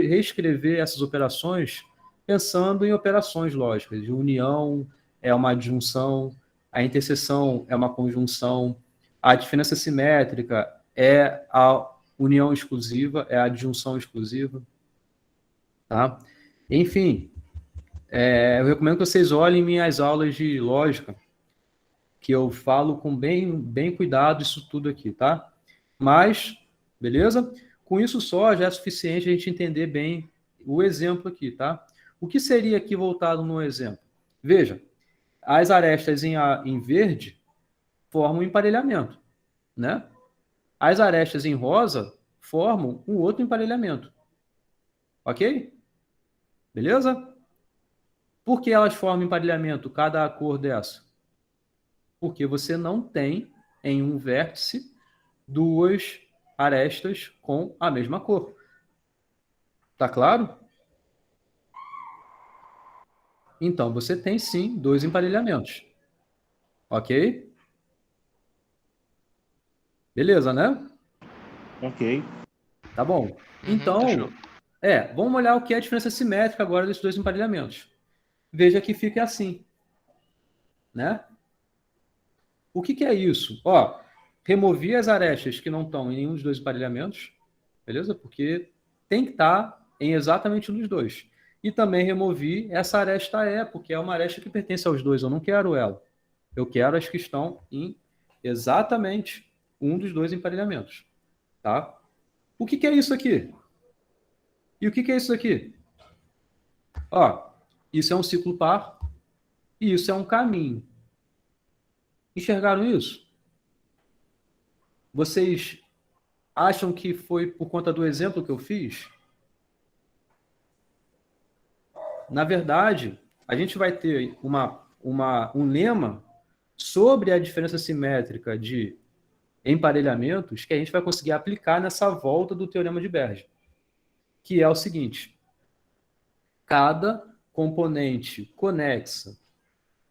reescrever essas operações pensando em operações lógicas. De união é uma adjunção, a interseção é uma conjunção, a diferença simétrica é a união exclusiva, é a adjunção exclusiva, tá? Enfim, eu recomendo que vocês olhem minhas aulas de lógica, que eu falo com bem cuidado isso tudo aqui, tá? Mas, beleza? Com isso só já é suficiente a gente entender bem o exemplo aqui, tá? O que seria aqui voltado no exemplo? Veja, as arestas em verde formam um emparelhamento, né? As arestas em rosa formam um outro emparelhamento, ok? Beleza? Por que elas formam emparelhamento, cada cor dessa? Porque você não tem em um vértice duas arestas com a mesma cor. Tá claro? Então, você tem sim dois emparelhamentos. Ok? Beleza, né? Ok. Tá bom. Tá Então, show. vamos olhar o que é a diferença simétrica agora desses dois emparelhamentos. Veja que fica assim, né? O que é isso? Ó, removi as arestas que não estão em nenhum dos dois emparelhamentos, beleza? Porque tem que estar em exatamente um dos dois. E também removi essa aresta E, porque é uma aresta que pertence aos dois, eu não quero ela. Eu quero as que estão em exatamente um dos dois emparelhamentos, tá? O que é isso aqui? E o que é isso aqui? Ó, isso é um ciclo par e isso é um caminho. Enxergaram isso? Vocês acham que foi por conta do exemplo que eu fiz? Na verdade, a gente vai ter um lema sobre a diferença simétrica de emparelhamentos que a gente vai conseguir aplicar nessa volta do teorema de Berge, que é o seguinte: cada componente conexa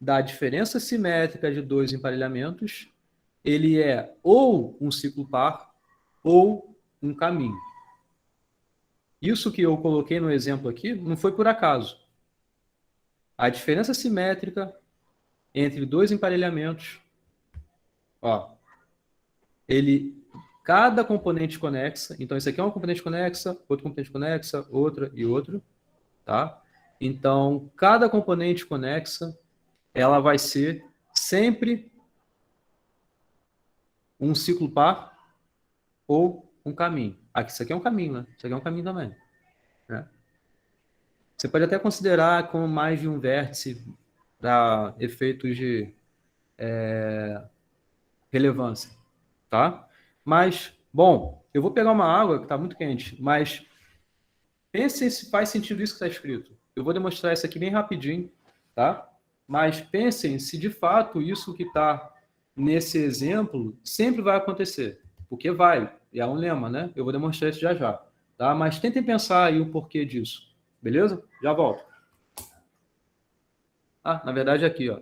da diferença simétrica de dois emparelhamentos, ele é ou um ciclo par ou um caminho. Isso que eu coloquei no exemplo aqui não foi por acaso. A diferença simétrica entre dois emparelhamentos, ó, cada componente conexa, então isso aqui é uma componente conexa, outro componente conexa, outra e outra, tá? Então, cada componente conexa, ela vai ser sempre um ciclo par ou um caminho. Aqui, isso aqui é um caminho, né? Isso aqui é um caminho também, né? Você pode até considerar como mais de um vértice para efeitos de relevância, tá? Mas, bom, eu vou pegar uma água que está muito quente, mas pensem se faz sentido isso que está escrito. Eu vou demonstrar isso aqui bem rapidinho, tá? Mas pensem se de fato isso que está nesse exemplo sempre vai acontecer. Porque vai, é um lema, né? Eu vou demonstrar isso já já, tá? Mas tentem pensar aí o porquê disso, beleza? Já volto. Ah, na verdade é aqui, ó.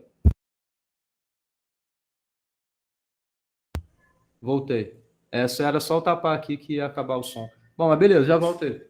Voltei. Essa era só o tapar aqui que ia acabar o som. Bom, mas beleza, já voltei.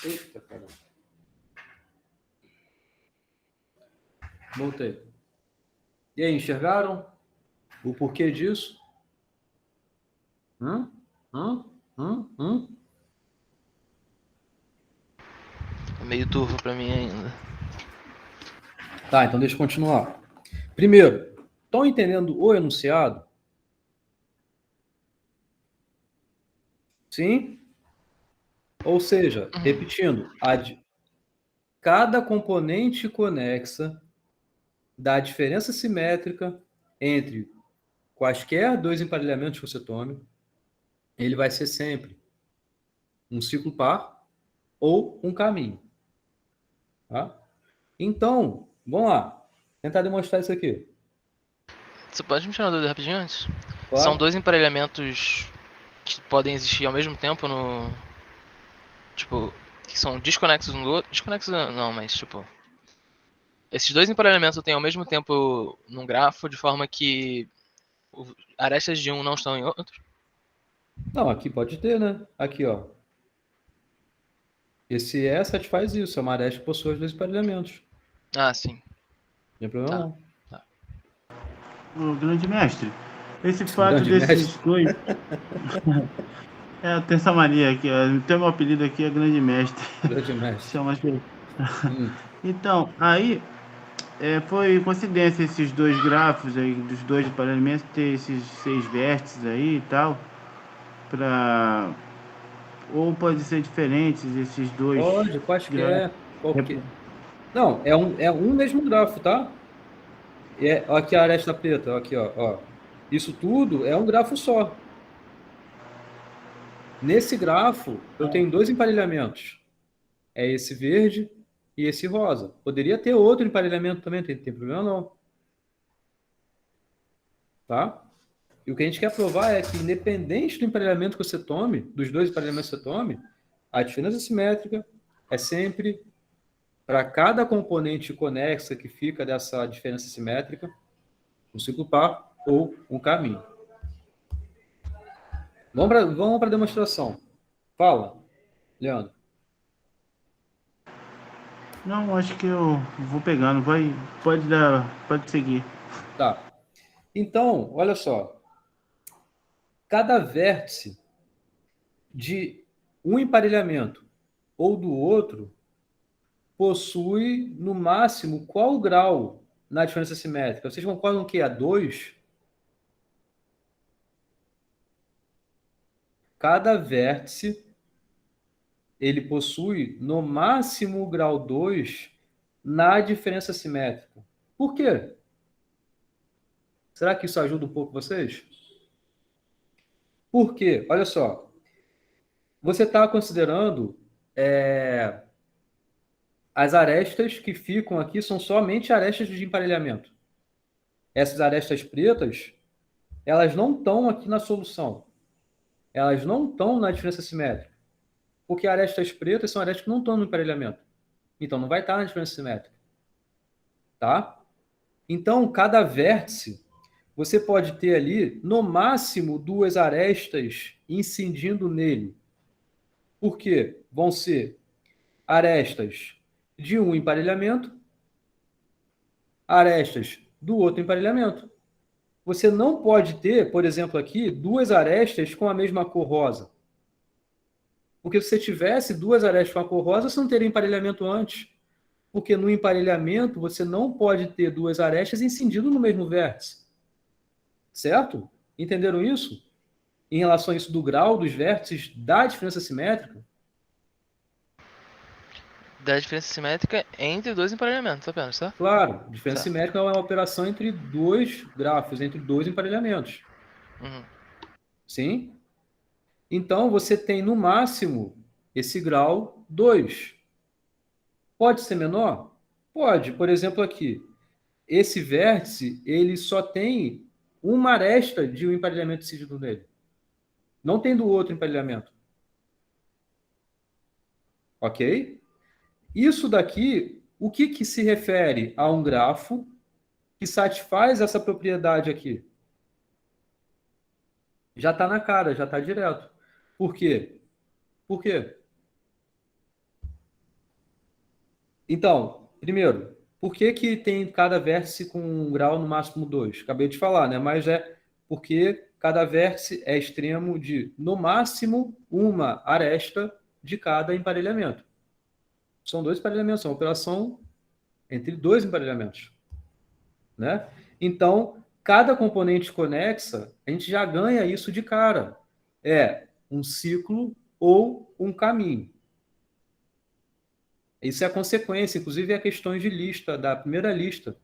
Eita, caramba. Voltei. E aí, enxergaram o porquê disso? Hum? Hum? Hum? É meio turvo pra mim ainda. Tá, então deixa eu continuar. Primeiro, estão entendendo o enunciado? Sim? Ou seja, repetindo, cada componente conexa da diferença simétrica entre quaisquer dois emparelhamentos que você tome, ele vai ser sempre um ciclo par ou um caminho. Tá? Então, vamos lá. Tentar demonstrar isso aqui. Você pode me tirar uma dúvida rapidinho antes? Claro. São dois emparelhamentos que podem existir ao mesmo tempo no. Tipo, que são desconexos um do outro. Desconexos não, mas tipo. Esses dois emparelhamentos têm ao mesmo tempo num grafo, de forma que arestas de um não estão em outro? Não, aqui pode ter, né? Aqui, ó. Esse E satisfaz isso. É uma aresta que possui os dois emparelhamentos. Ah, sim. Não tem problema Tá. não. O grande mestre, esse O fato grande desses mestre. dois. Eu tenho essa mania aqui, ó. Tem meu apelido aqui, é grande mestre. Grande mestre. Chama assim. Hum. Então, aí foi coincidência esses dois grafos aí, dos dois paralelos, ter esses 6 vértices aí e tal. Pra. Ou pode ser diferentes esses dois Pode, grafos. quaisquer, qualquer. Não, é um mesmo grafo, tá? Ó, aqui a aresta preta, aqui, ó. Isso tudo é um grafo só. Nesse grafo, eu tenho dois emparelhamentos. É esse verde e esse rosa. Poderia ter outro emparelhamento também, tem problema não. Tá? E o que a gente quer provar é que, independente do emparelhamento que você tome, dos dois emparelhamentos que você tome, a diferença simétrica é sempre para cada componente conexa que fica dessa diferença simétrica, um ciclo par ou um caminho. Vamos para a demonstração. Fala, Leandro. Não, acho que eu vou pegando. Pode seguir. Tá. Então, olha só. Cada vértice de um emparelhamento ou do outro possui, no máximo, qual grau na diferença simétrica? Vocês concordam que é 2? Cada vértice ele possui, no máximo, grau 2 na diferença simétrica. Por quê? Será que isso ajuda um pouco vocês? Por quê? Olha só. Você está considerando as arestas que ficam aqui são somente arestas de emparelhamento. Essas arestas pretas, elas não estão aqui na solução. Elas não estão na diferença simétrica. Porque arestas pretas são arestas que não estão no emparelhamento. Então, não vai estar na diferença simétrica. Tá? Então, cada vértice, você pode ter ali, no máximo, duas arestas incidindo nele. Por quê? Vão ser arestas de um emparelhamento, arestas do outro emparelhamento. Você não pode ter, por exemplo, aqui, duas arestas com a mesma cor rosa. Porque se você tivesse duas arestas com a cor rosa, você não teria emparelhamento antes. Porque no emparelhamento, você não pode ter duas arestas incidindo no mesmo vértice. Certo? Entenderam isso? Em relação a isso do grau dos vértices da diferença simétrica? Da diferença simétrica entre dois emparelhamentos apenas, tá? Claro, diferença Certo. simétrica é uma operação entre dois grafos, entre dois emparelhamentos. Uhum. Sim? Então, você tem, no máximo, esse grau 2. Pode ser menor? Pode. Por exemplo, aqui. Esse vértice, ele só tem uma aresta de um emparelhamento incidido nele. Não tem do outro emparelhamento. Ok? Isso daqui, o que se refere a um grafo que satisfaz essa propriedade aqui? Já está na cara, já está direto. Por quê? Por quê? Então, primeiro, por que que tem cada vértice com um grau no máximo 2? Acabei de falar, né? Mas é porque cada vértice é extremo de, no máximo, uma aresta de cada emparelhamento. São dois emparelhamentos, é uma operação entre dois emparelhamentos, né? Então, cada componente conexa, a gente já ganha isso de cara. É um ciclo ou um caminho. Isso é a consequência, inclusive é questões de lista, da primeira lista.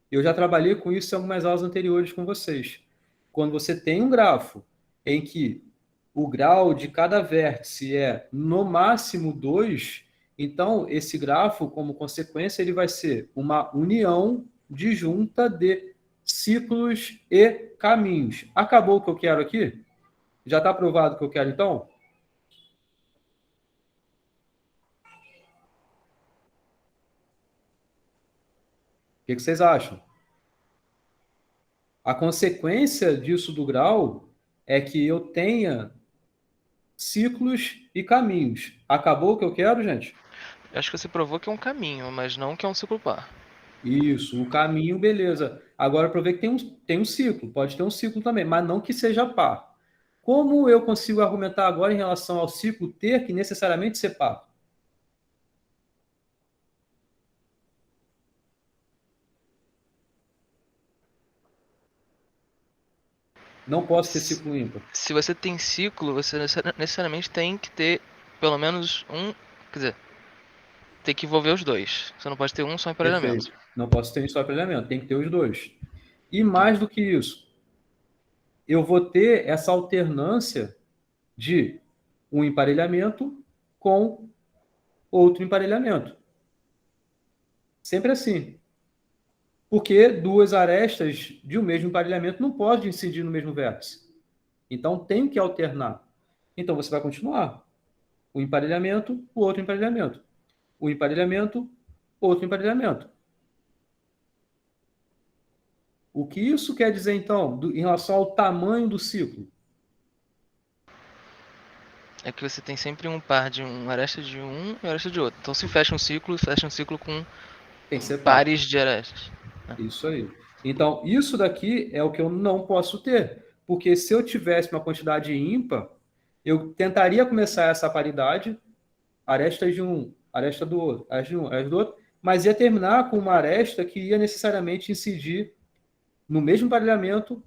Eu já trabalhei com isso em algumas aulas anteriores com vocês. Quando você tem um grafo em que o grau de cada vértice é no máximo 2, então esse grafo, como consequência, ele vai ser uma união disjunta de ciclos e caminhos. Acabou o que eu quero aqui? Já está aprovado o que eu quero, então? O que vocês acham? A consequência disso do grau é que eu tenha ciclos e caminhos. Acabou o que eu quero, gente? Eu acho que você provou que é um caminho, mas não que é um ciclo par. Isso, o caminho, beleza. Agora, para ver que tem um ciclo, pode ter um ciclo também, mas não que seja par. Como eu consigo argumentar agora em relação ao ciclo ter que necessariamente ser par? Não posso ter ciclo ímpar. Se você tem ciclo, você necessariamente tem que ter pelo menos um. Quer dizer, tem que envolver os dois. Você não pode ter um só emparelhamento. Perfeito. Não posso ter só emparelhamento, tem que ter os dois. E mais do que isso, eu vou ter essa alternância de um emparelhamento com outro emparelhamento. Sempre assim. Porque duas arestas de um mesmo emparelhamento não podem incidir no mesmo vértice. Então tem que alternar. Então você vai continuar. O emparelhamento, o outro emparelhamento. O emparelhamento, outro emparelhamento. O que isso quer dizer, então, em relação ao tamanho do ciclo? É que você tem sempre um par de um aresta de um e aresta de outro. Então se fecha um ciclo com Tem que ser par. pares de arestas. Isso aí. Então, isso daqui é o que eu não posso ter. Porque se eu tivesse uma quantidade ímpar, eu tentaria começar essa paridade, arestas de um, aresta do outro, aresta de um, aresta do outro, mas ia terminar com uma aresta que ia necessariamente incidir no mesmo emparelhamento,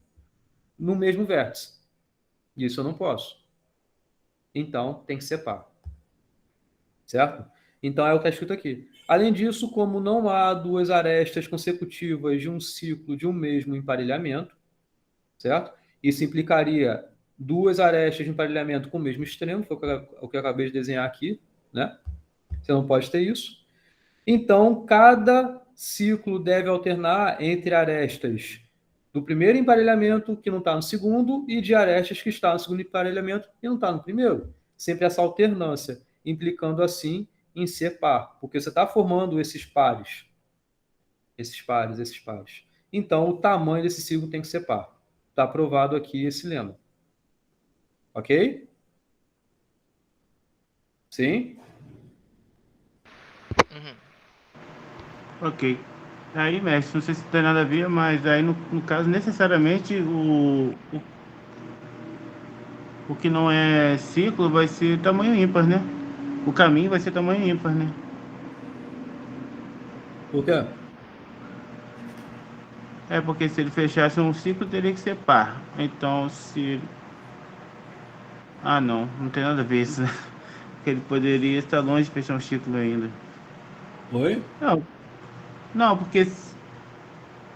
no mesmo vértice. Isso eu não posso. Então, tem que ser par. Certo? Então, é o que está escrito aqui. Além disso, como não há duas arestas consecutivas de um ciclo de um mesmo emparelhamento, certo? Isso implicaria duas arestas de emparelhamento com o mesmo extremo, foi o que eu acabei de desenhar aqui, né? Você não pode ter isso. Então, cada ciclo deve alternar entre arestas do primeiro emparelhamento, que não está no segundo, e de arestas que está no segundo emparelhamento e não está no primeiro. Sempre essa alternância, implicando assim em ser par, porque você está formando esses pares. Esses pares, esses pares. Então, o tamanho desse ciclo tem que ser par. Está aprovado aqui esse lema. Ok? Sim? Ok. Aí, mestre, não sei se tem nada a ver, mas aí no caso, necessariamente, o que não é ciclo vai ser tamanho ímpar, né? O caminho vai ser tamanho ímpar, né? Por quê? É porque se ele fechasse um ciclo, teria que ser par. Então, se... Ah, não tem nada a ver isso, né? Porque ele poderia estar longe de fechar um ciclo ainda. Oi? Não, não, porque...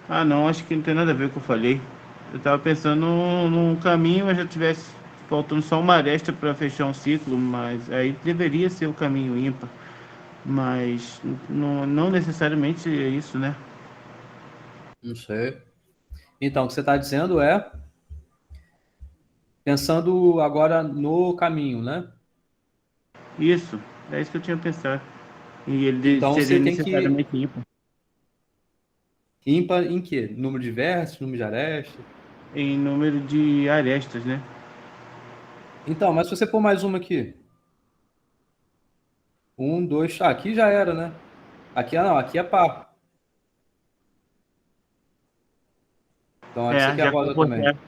Ah, não, acho que não tem nada a ver com o que eu falei. Eu tava pensando num caminho, mas já tivesse faltando só uma aresta para fechar um ciclo, mas aí deveria ser o caminho ímpar. Mas não necessariamente é isso, né? Não sei. Então, o que você está dizendo é, pensando agora no caminho, né? Isso, é isso que eu tinha pensado. E ele Então, seria você tem que... necessariamente ímpar. Ímpar em quê? Número de vértices, número de arestas? Em número de arestas, né? Então, mas se você pôr mais uma aqui. Um, dois... Ah, aqui já era, né? Aqui não, aqui é par. Então aqui você quer Já roda por também. terra.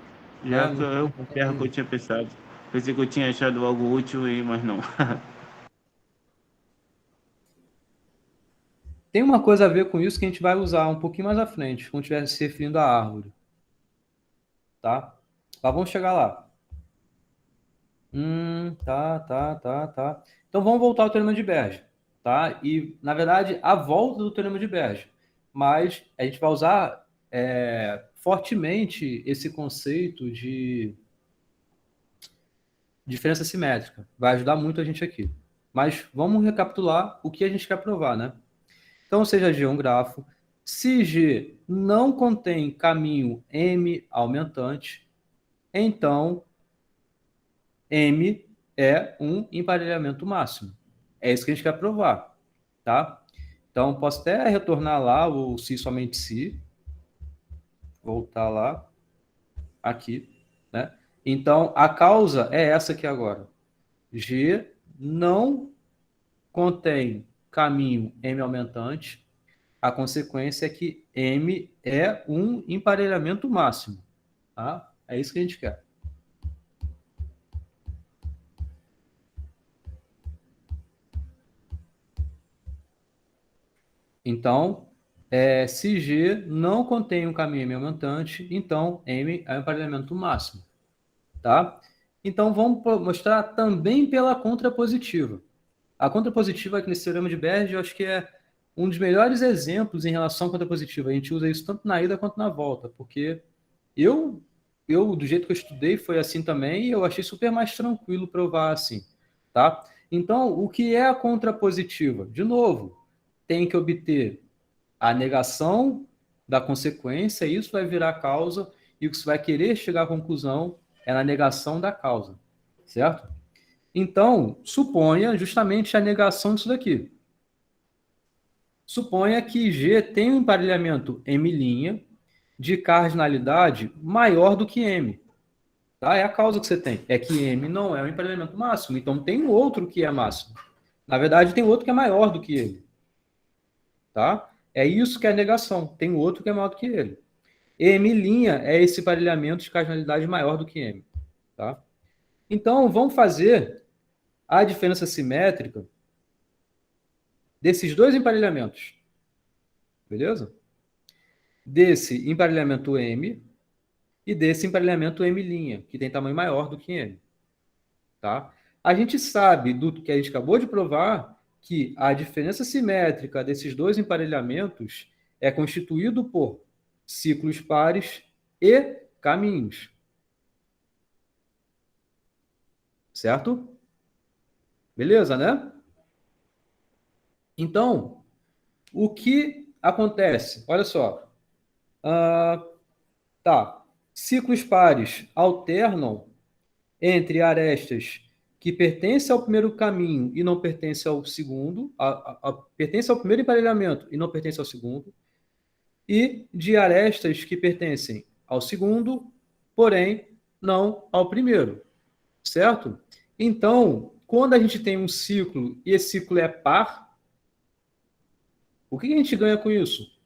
Já Não eu por terra que eu tinha pensado. Pensei que eu tinha achado algo útil, mas não. tem uma coisa a ver com isso que a gente vai usar um pouquinho mais à frente, quando estiver se referindo à árvore, tá? Mas vamos chegar lá. Tá. Então vamos voltar ao Teorema de Berge, tá? E, na verdade, a volta do Teorema de Berge. Mas a gente vai usar fortemente esse conceito de diferença simétrica. Vai ajudar muito a gente aqui. Mas vamos recapitular o que a gente quer provar, né? Então, seja G um grafo, se G não contém caminho M aumentante, então M é um emparelhamento máximo. É isso que a gente quer provar, tá? Então, posso até retornar lá o se somente se, voltar lá, aqui, né? Então, a causa é essa aqui agora. G não contém caminho M aumentante, a consequência é que M é um emparelhamento máximo, tá? É isso que a gente quer. Então, se G não contém um caminho M aumentante, então M é o emparelhamento máximo, tá? Então, vamos mostrar também pela contrapositiva. A contrapositiva aqui nesse teorema de Berge, eu acho que é um dos melhores exemplos em relação à contrapositiva. A gente usa isso tanto na ida quanto na volta, porque eu, do jeito que eu estudei, foi assim também, e eu achei super mais tranquilo provar assim, tá? Então, o que é a contrapositiva? De novo, tem que obter a negação da consequência, isso vai virar causa, e o que você vai querer chegar à conclusão é na negação da causa, certo? Então, suponha justamente a negação disso daqui. Suponha que G tem um emparelhamento M' de cardinalidade maior do que M. Tá? É a causa que você tem. É que M não é um emparelhamento máximo. Então tem um outro que é máximo. Na verdade, tem outro que é maior do que ele. Tá? É isso que é a negação. Tem outro que é maior do que ele. M' é esse emparelhamento de cardinalidade maior do que M. Tá? Então, vamos fazer a diferença simétrica desses dois emparelhamentos. Beleza? Desse emparelhamento M e desse emparelhamento M', que tem tamanho maior do que M. Tá? A gente sabe, do que a gente acabou de provar, que a diferença simétrica desses dois emparelhamentos é constituído por ciclos pares e caminhos. Certo? Beleza, né? Então, o que acontece? Olha só. Tá. Ciclos pares alternam entre arestas que pertencem ao primeiro caminho e não pertencem ao segundo, pertencem ao primeiro emparelhamento e não pertencem ao segundo, e de arestas que pertencem ao segundo, porém não ao primeiro, certo? Então, quando a gente tem um ciclo e esse ciclo é par, o que a gente ganha com isso?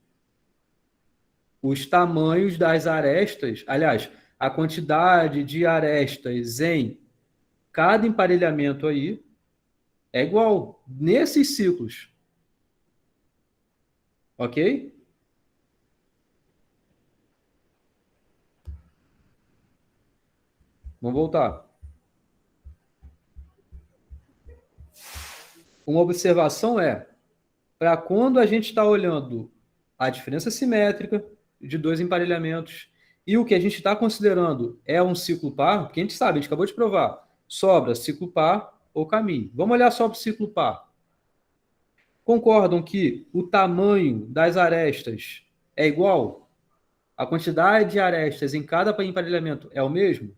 Os tamanhos das arestas, aliás, a quantidade de arestas em cada emparelhamento aí é igual nesses ciclos. Ok? Vamos voltar. Uma observação é, para quando a gente está olhando a diferença simétrica de dois emparelhamentos e o que a gente está considerando é um ciclo par, porque a gente sabe, a gente acabou de provar, sobra ciclo par ou caminho. Vamos olhar só para o ciclo par. Concordam que o tamanho das arestas é igual? A quantidade de arestas em cada emparelhamento é o mesmo?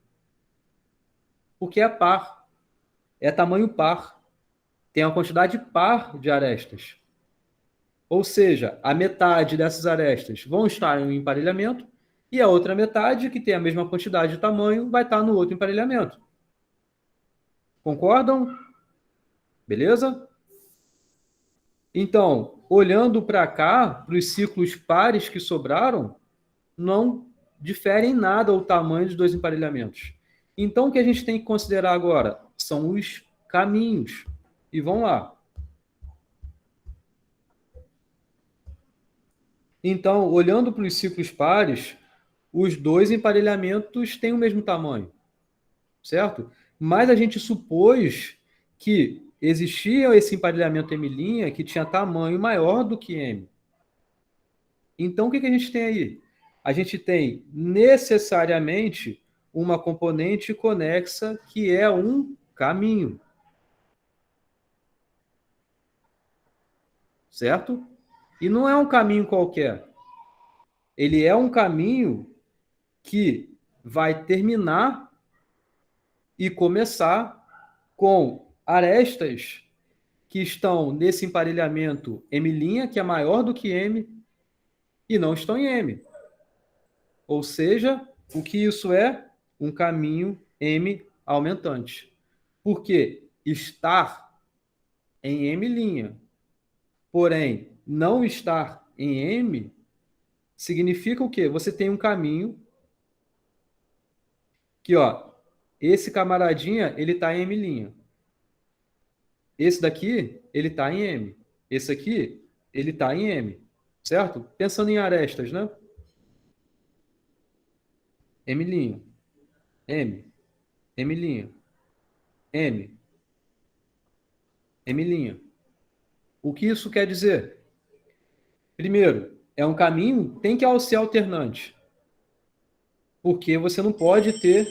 Porque é par, é tamanho par. Tem uma quantidade par de arestas. Ou seja, a metade dessas arestas vão estar em um emparelhamento e a outra metade, que tem a mesma quantidade de tamanho, vai estar no outro emparelhamento. Concordam? Beleza? Então, olhando para cá, para os ciclos pares que sobraram, não difere em nada o tamanho dos dois emparelhamentos. Então, o que a gente tem que considerar agora são os caminhos. E vamos lá. Então, olhando para os ciclos pares, os dois emparelhamentos têm o mesmo tamanho, certo? Mas a gente supôs que existia esse emparelhamento M' que tinha tamanho maior do que M. Então, o que a gente tem aí? A gente tem necessariamente uma componente conexa que é um caminho. Certo? E não é um caminho qualquer. Ele é um caminho que vai terminar e começar com arestas que estão nesse emparelhamento M', que é maior do que M, e não estão em M. Ou seja, o que isso é? Um caminho M aumentante. Porque estar em M', porém não estar em M, significa o quê? Você tem um caminho que, ó, esse camaradinha, ele está em M'. Esse daqui, ele está em M. Esse aqui, ele está em M. Certo? Pensando em arestas, né? M', M, M', M, M'. O que isso quer dizer? Primeiro, é um caminho, tem que ser alternante. Porque você não pode ter...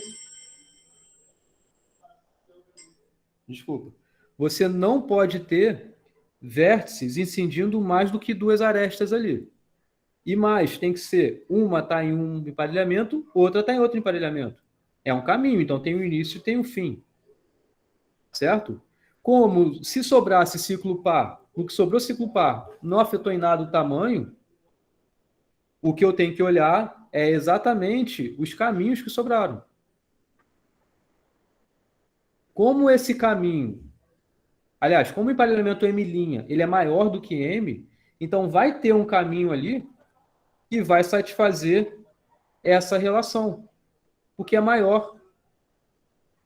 Desculpa. Você não pode ter vértices incidindo mais do que duas arestas ali. E mais, tem que ser, uma está em um emparelhamento, outra está em outro emparelhamento. É um caminho, então tem um início e tem um fim. Certo? Como se sobrasse ciclo par, o que sobrou ciclo par não afetou em nada o tamanho, o que eu tenho que olhar é exatamente os caminhos que sobraram. Como esse caminho, aliás, como o emparelhamento M', ele é maior do que M, então vai ter um caminho ali que vai satisfazer essa relação, porque é maior.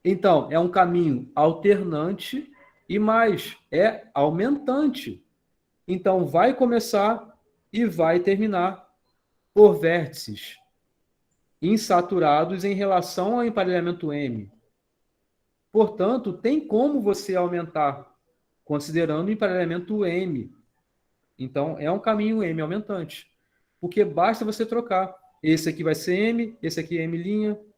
Então, é um caminho alternante e mais, é aumentante. Então, vai começar e vai terminar por vértices insaturados em relação ao emparelhamento M. Portanto, tem como você aumentar, considerando o emparelhamento M. Então, é um caminho M aumentante. Porque basta você trocar. Esse aqui vai ser M, esse aqui é M',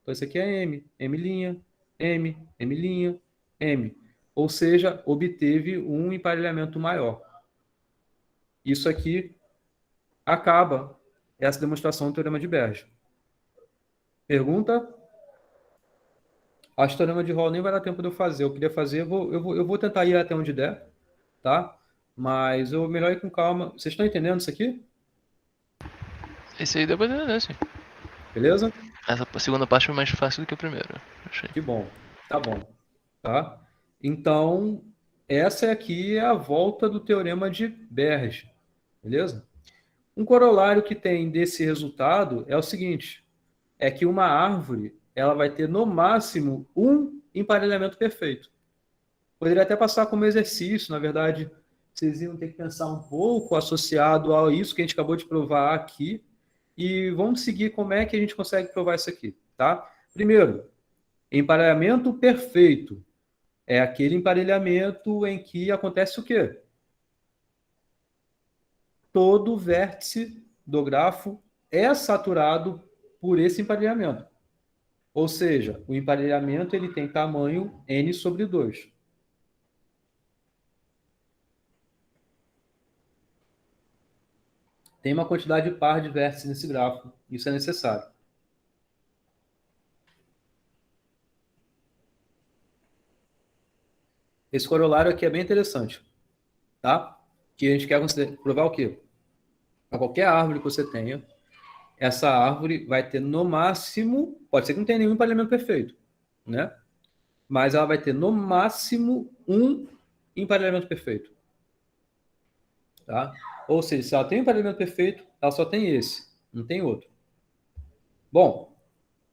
então esse aqui é M, M', M, M', M. Ou seja, obteve um emparelhamento maior. Isso aqui acaba essa demonstração do Teorema de Berge. Pergunta? Acho que o Teorema de Hall nem vai dar tempo de eu fazer. Eu queria fazer, eu vou tentar ir até onde der, tá? Mas eu melhor ir com calma. Vocês estão entendendo isso aqui? Esse aí deu pra entender, sim. Beleza? Essa segunda parte foi mais fácil do que a primeira, achei. Que bom. Tá bom. Tá? Então, essa aqui é a volta do Teorema de Berge. Beleza? Um corolário que tem desse resultado é o seguinte, é que uma árvore ela vai ter no máximo um emparelhamento perfeito. Poderia até passar como exercício, na verdade, vocês iam ter que pensar um pouco associado a isso que a gente acabou de provar aqui, e vamos seguir como é que a gente consegue provar isso aqui, tá? Primeiro, emparelhamento perfeito é aquele emparelhamento em que acontece o quê? Todo vértice do grafo é saturado por esse emparelhamento. Ou seja, o emparelhamento ele tem tamanho n sobre 2. Tem uma quantidade par de vértices nesse grafo. Isso é necessário. Esse corolário aqui é bem interessante. Tá? Que a gente quer provar o quê? Para qualquer árvore que você tenha, essa árvore vai ter no máximo, pode ser que não tenha nenhum emparelhamento perfeito, né? Mas ela vai ter no máximo um emparelhamento perfeito. Tá? Ou seja, se ela tem um emparelhamento perfeito, ela só tem esse, não tem outro. Bom,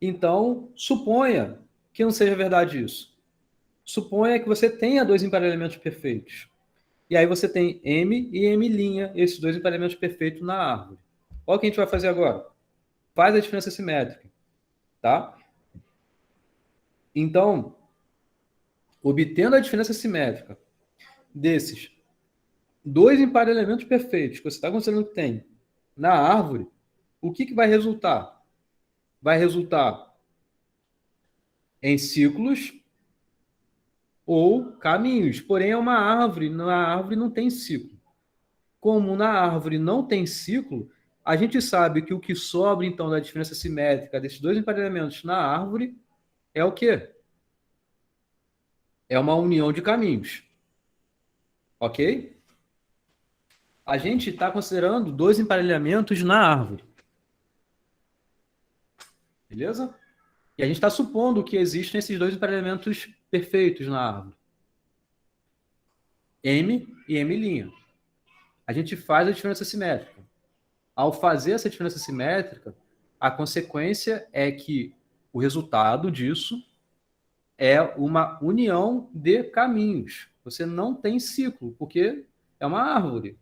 então suponha que não seja verdade isso. Suponha que você tenha dois emparelhamentos perfeitos. E aí você tem M e M', esses dois emparelhamentos perfeitos na árvore. Olha o que a gente vai fazer agora. Faz a diferença simétrica. Tá? Então, obtendo a diferença simétrica desses dois emparelhamentos perfeitos que você está considerando que tem na árvore, o que vai resultar? Vai resultar em ciclos ou caminhos. Porém, é uma árvore. Na árvore não tem ciclo. Como na árvore não tem ciclo, a gente sabe que o que sobra, então, da diferença simétrica desses dois emparelhamentos na árvore é o quê? É uma união de caminhos. Ok? A gente está considerando dois emparelhamentos na árvore. Beleza? E a gente está supondo que existem esses dois emparelhamentos perfeitos na árvore. M e M'. A gente faz a diferença simétrica. Ao fazer essa diferença simétrica, a consequência é que o resultado disso é uma união de caminhos. Você não tem ciclo, porque é uma árvore.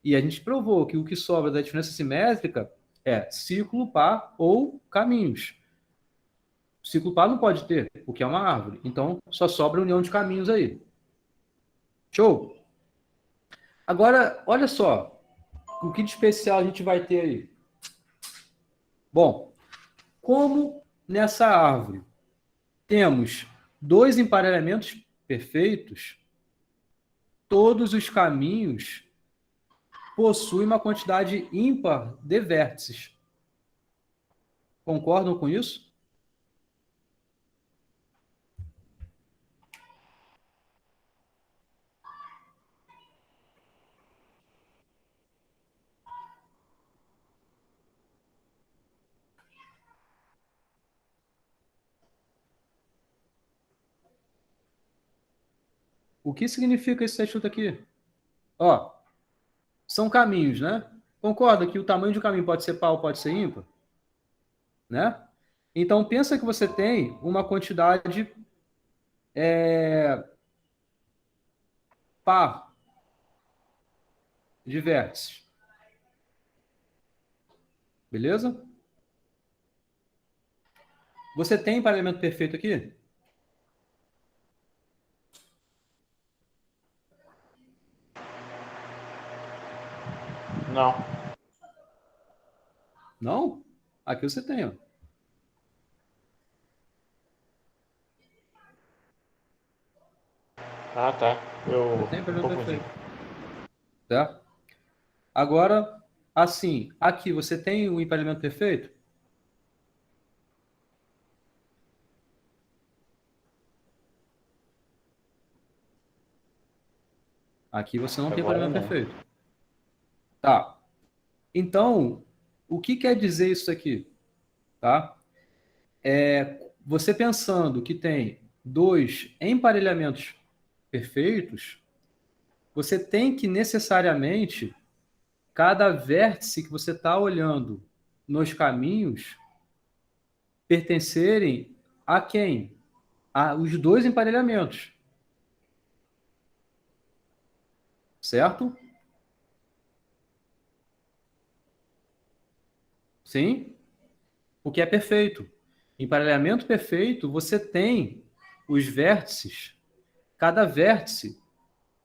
E a gente provou que o que sobra da diferença simétrica é ciclo, par ou caminhos. Ciclo par não pode ter, porque é uma árvore. Então, só sobra a união de caminhos aí. Show? Agora, olha só. O que de especial a gente vai ter aí? Bom, como nessa árvore temos dois emparelhamentos perfeitos, todos os caminhos possuem uma quantidade ímpar de vértices. Concordam com isso? O que significa esse texto aqui? Ó, são caminhos, né? Concorda que o tamanho de um caminho pode ser par ou pode ser ímpar? Né? Então, pensa que você tem uma quantidade par de vértices. Beleza? Você tem emparelhamento perfeito aqui? Não. Não? Aqui você tem, ó. Ah, tá. Eu Você tem emparelhamento confundi. perfeito. Certo? Agora, assim, aqui você tem o emparelhamento perfeito? Aqui você não tem Agora emparelhamento não. perfeito. Tá. Então, o que quer dizer isso aqui? Tá? Você pensando que tem dois emparelhamentos perfeitos, você tem que necessariamente, cada vértice que você está olhando nos caminhos, pertencerem a quem? A os dois emparelhamentos. Certo? Sim? O que é perfeito. Emparelhamento perfeito, você tem os vértices. Cada vértice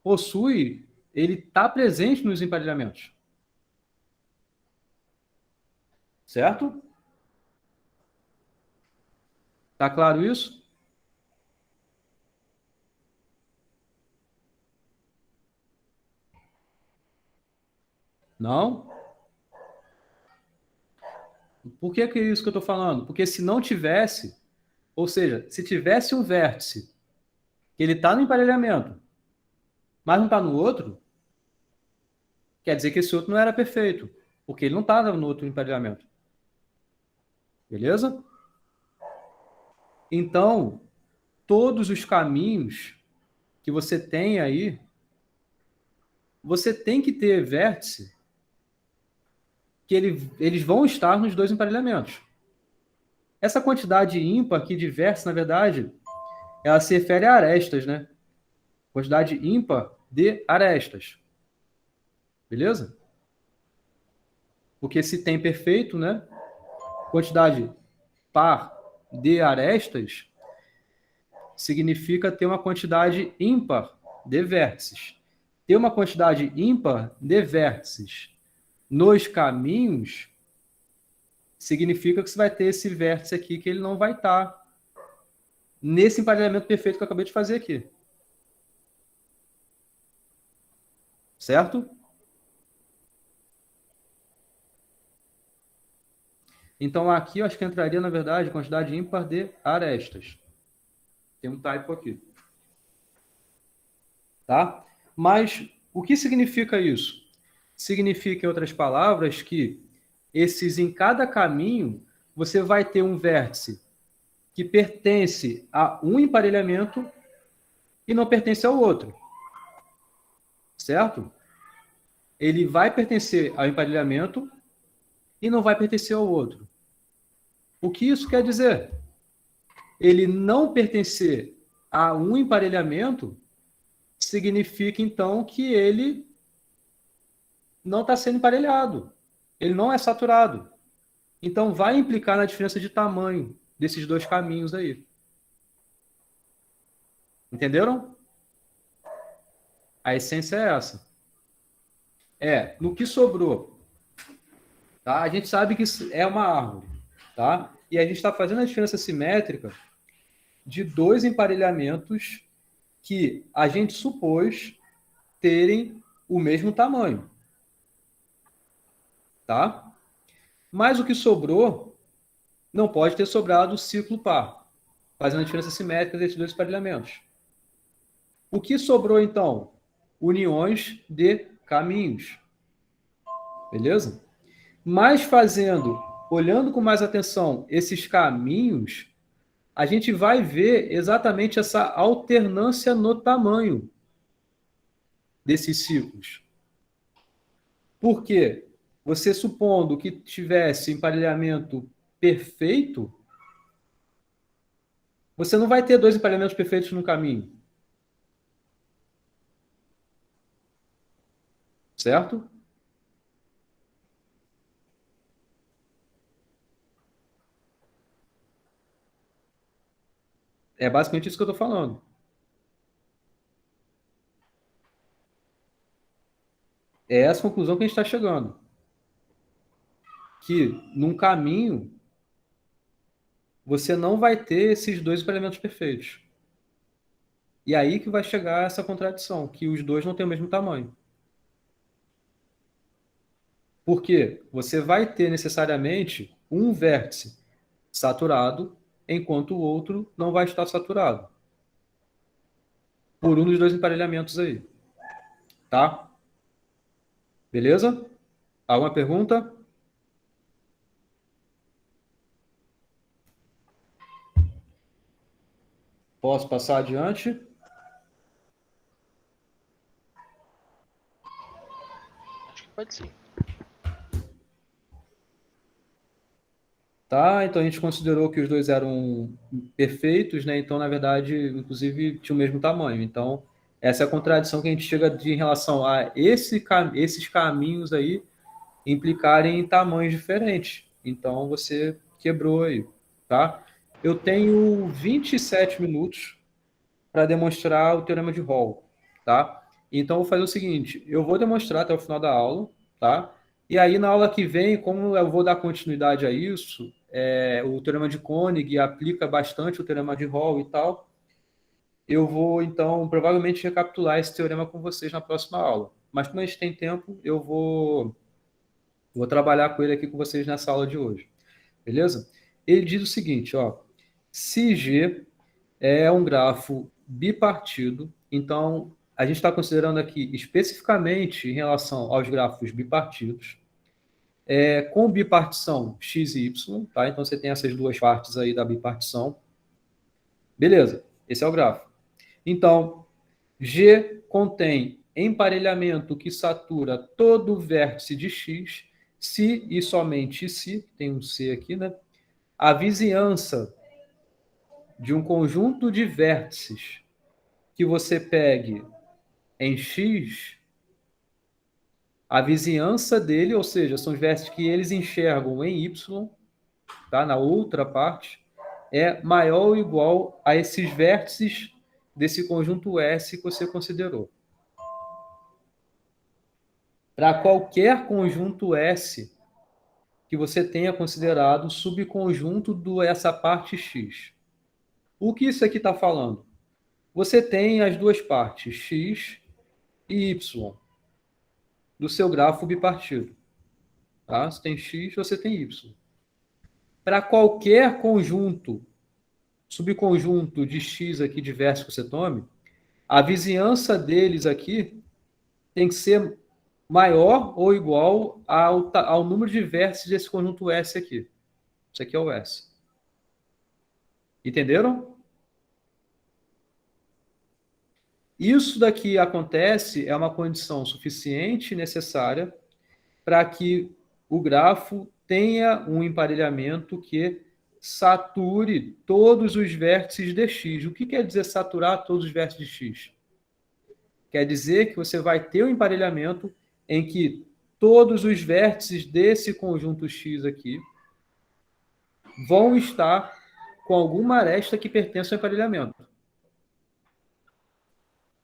possui, ele está presente nos emparelhamentos. Certo? Tá claro isso? Não? Por que é isso que eu estou falando? Porque se não tivesse, ou seja, se tivesse um vértice que ele está no emparelhamento, mas não está no outro, quer dizer que esse outro não era perfeito, porque ele não estava no outro emparelhamento. Beleza? Então, todos os caminhos que você tem aí você tem que ter vértice que eles vão estar nos dois emparelhamentos. Essa quantidade ímpar aqui de vértices, na verdade, ela se refere a arestas, né? Quantidade ímpar de arestas. Beleza? Porque se tem perfeito, né? Quantidade par de arestas significa ter uma quantidade ímpar de vértices. Ter uma quantidade ímpar de vértices nos caminhos significa que você vai ter esse vértice aqui que ele não vai estar nesse emparelhamento perfeito que eu acabei de fazer aqui. Certo? Então, aqui eu acho que entraria, na verdade, quantidade ímpar de arestas. Tem um typo aqui. Tá? Mas o que significa isso? Significa, em outras palavras, que em cada caminho, você vai ter um vértice que pertence a um emparelhamento e não pertence ao outro. Certo? Ele vai pertencer ao emparelhamento e não vai pertencer ao outro. O que isso quer dizer? Ele não pertencer a um emparelhamento significa, então, que ele não está sendo emparelhado. Ele não é saturado. Então, vai implicar na diferença de tamanho desses dois caminhos aí. Entenderam? A essência é essa. No que sobrou. Tá? A gente sabe que isso é uma árvore. Tá? E a gente está fazendo a diferença simétrica de dois emparelhamentos que a gente supôs terem o mesmo tamanho. Tá? Mas o que sobrou não pode ter sobrado o ciclo par, fazendo a diferença simétrica desses dois emparelhamentos. O que sobrou, então? Uniões de caminhos. Beleza? Mas olhando com mais atenção esses caminhos, a gente vai ver exatamente essa alternância no tamanho desses ciclos. Por quê? Você supondo que tivesse emparelhamento perfeito, você não vai ter dois emparelhamentos perfeitos no caminho. Certo? É basicamente isso que eu estou falando. É essa conclusão que a gente está chegando. Que num caminho você não vai ter esses dois emparelhamentos perfeitos. E aí que vai chegar essa contradição, que os dois não têm o mesmo tamanho. Porque você vai ter necessariamente um vértice saturado, enquanto o outro não vai estar saturado. Por um dos dois emparelhamentos aí. Tá? Beleza? Alguma pergunta? Posso passar adiante? Acho que pode sim. Tá, então a gente considerou que os dois eram perfeitos, né? Então, na verdade, inclusive, tinha o mesmo tamanho. Então, essa é a contradição que a gente chega em relação a esses caminhos aí implicarem em tamanhos diferentes. Então, você quebrou aí, tá? Eu tenho 27 minutos para demonstrar o teorema de Hall, tá? Então, eu vou fazer o seguinte, eu vou demonstrar até o final da aula, tá? E aí, na aula que vem, como eu vou dar continuidade a isso, o teorema de Koenig aplica bastante o teorema de Hall e tal, eu vou, então, provavelmente recapitular esse teorema com vocês na próxima aula. Mas, como a gente tem tempo, eu vou trabalhar com ele aqui com vocês nessa aula de hoje. Beleza? Ele diz o seguinte, ó, se G é um grafo bipartido, então a gente está considerando aqui especificamente em relação aos grafos bipartidos, com bipartição x e y, tá? Então você tem essas duas partes aí da bipartição. Beleza, esse é o grafo. Então, G contém emparelhamento que satura todo vértice de X, se e somente se, tem um C aqui, né? A vizinhança de um conjunto de vértices que você pegue em X, a vizinhança dele, ou seja, são os vértices que eles enxergam em Y, tá? Na outra parte, é maior ou igual a esses vértices desse conjunto S que você considerou. Para qualquer conjunto S que você tenha considerado subconjunto dessa parte X. O que isso aqui está falando? Você tem as duas partes, X e Y, do seu grafo bipartido. Tá? Você tem X, você tem Y. Para qualquer conjunto, subconjunto de X aqui diverso que você tome, a vizinhança deles aqui tem que ser maior ou igual ao número de vértices desse conjunto S aqui. Isso aqui é o S. Entenderam? Isso daqui acontece, é uma condição suficiente e necessária para que o grafo tenha um emparelhamento que sature todos os vértices de X. O que quer dizer saturar todos os vértices de X? Quer dizer que você vai ter um emparelhamento em que todos os vértices desse conjunto X aqui vão estar com alguma aresta que pertence ao emparelhamento.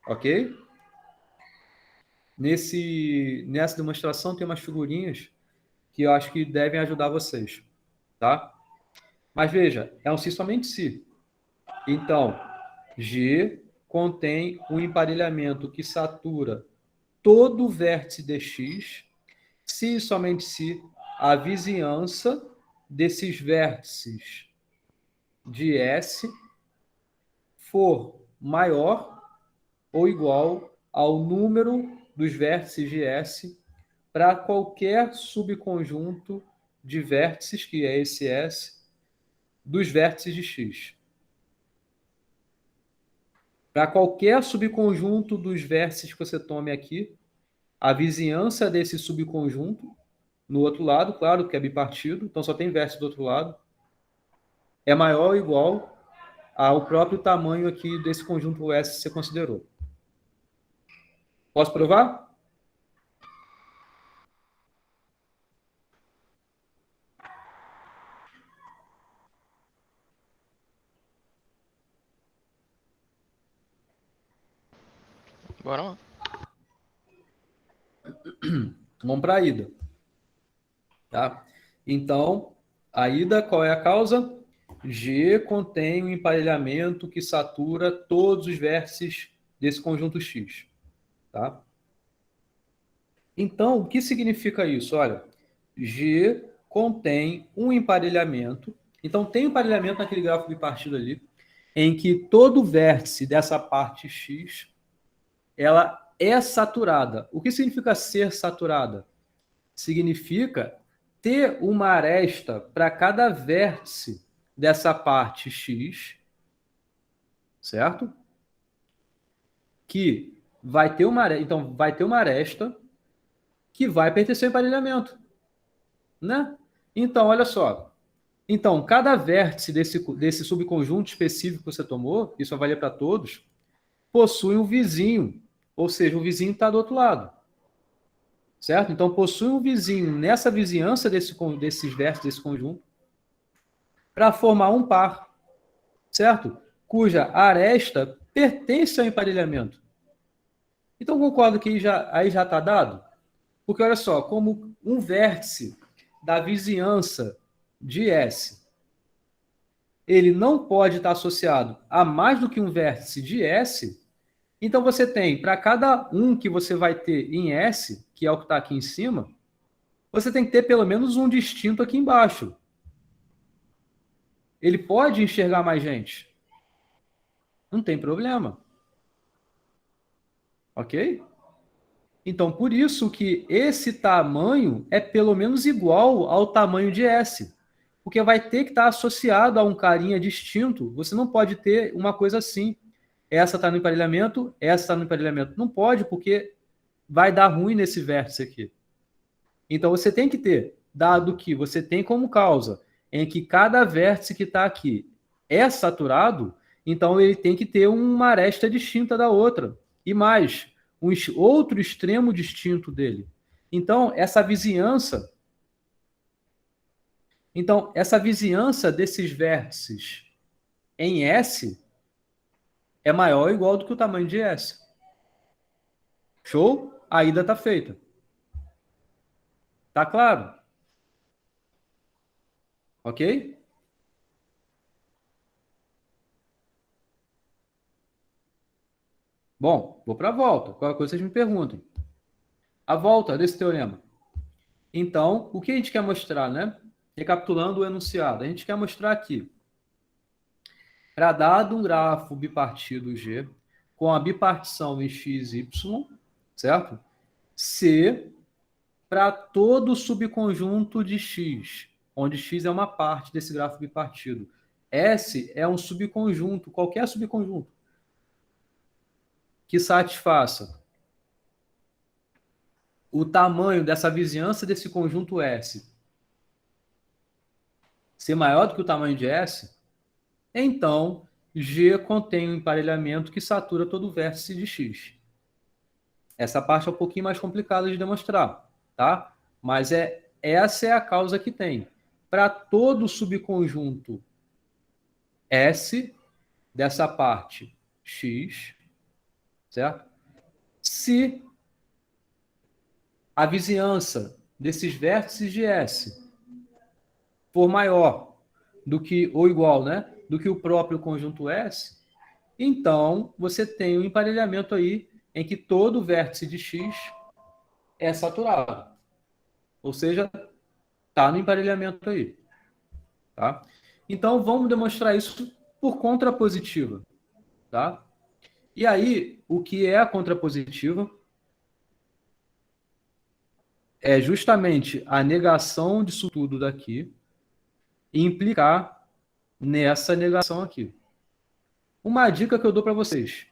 Ok? Nessa demonstração tem umas figurinhas que eu acho que devem ajudar vocês. Tá? Mas veja, é um se somente se. Então, G contém um emparelhamento que satura todo o vértice de X, se e somente se a vizinhança desses vértices de S for maior ou igual ao número dos vértices de S para qualquer subconjunto de vértices, que é esse S, dos vértices de X. Para qualquer subconjunto dos vértices que você tome aqui, a vizinhança desse subconjunto, no outro lado, claro que é bipartido, então só tem vértice do outro lado, é maior ou igual ao próprio tamanho aqui desse conjunto S que você considerou. Posso provar? Bora lá. Vamos para a ida. Tá? Então, a ida, qual é a causa? G contém um emparelhamento que satura todos os vértices desse conjunto X. Tá? Então, o que significa isso? Olha, G contém um emparelhamento. Então, tem um emparelhamento naquele gráfico bipartido ali, em que todo vértice dessa parte X, ela é saturada. O que significa ser saturada? Significa ter uma aresta para cada vértice dessa parte X, certo? Que vai ter uma aresta, então vai ter uma aresta que vai pertencer ao emparelhamento, né? Então, olha só. Então, cada vértice desse subconjunto específico que você tomou, isso vai valer para todos, possui um vizinho, ou seja, o vizinho está do outro lado. Certo? Então, possui um vizinho nessa vizinhança desses vértices desse conjunto para formar um par, certo? Cuja aresta pertence ao emparelhamento. Então, concordo que aí já está dado? Porque, olha só, como um vértice da vizinhança de S, ele não pode estar associado a mais do que um vértice de S, então você tem, para cada um que você vai ter em S, que é o que está aqui em cima, você tem que ter pelo menos um distinto aqui embaixo. Ele pode enxergar mais gente. Não tem problema. Ok? Então, por isso que esse tamanho é pelo menos igual ao tamanho de S. Porque vai ter que estar associado a um carinha distinto. Você não pode ter uma coisa assim. Essa está no emparelhamento, essa está no emparelhamento. Não pode, porque vai dar ruim nesse vértice aqui. Então, você tem que ter, dado que você tem como causa em que cada vértice que está aqui é saturado, então ele tem que ter uma aresta distinta da outra. E mais, um outro extremo distinto dele. Então, essa vizinhança desses vértices em S é maior ou igual do que o tamanho de S. Show? A ida está feita. Tá claro? Ok? Bom, vou para a volta. Qualquer coisa vocês me perguntem. A volta desse teorema. Então, o que a gente quer mostrar, né? Recapitulando o enunciado, a gente quer mostrar aqui. Para dado um grafo bipartido G, com a bipartição em x, y, certo? C, para todo subconjunto de x, onde x é uma parte desse grafo bipartido. S é um subconjunto, qualquer subconjunto, que satisfaça o tamanho dessa vizinhança desse conjunto S ser maior do que o tamanho de S, então G contém um emparelhamento que satura todo o vértice de X. Essa parte é um pouquinho mais complicada de demonstrar, tá? Mas essa é a causa que tem. Para todo subconjunto S dessa parte X, certo? Se a vizinhança desses vértices de S for maior do que, ou igual, né, do que o próprio conjunto S, então você tem um emparelhamento aí em que todo vértice de X é saturado. Ou seja, está no emparelhamento aí. Tá? Então, vamos demonstrar isso por contrapositiva. Tá? E aí, o que é a contrapositiva? É justamente a negação disso tudo daqui e implicar nessa negação aqui. Uma dica que eu dou para vocês.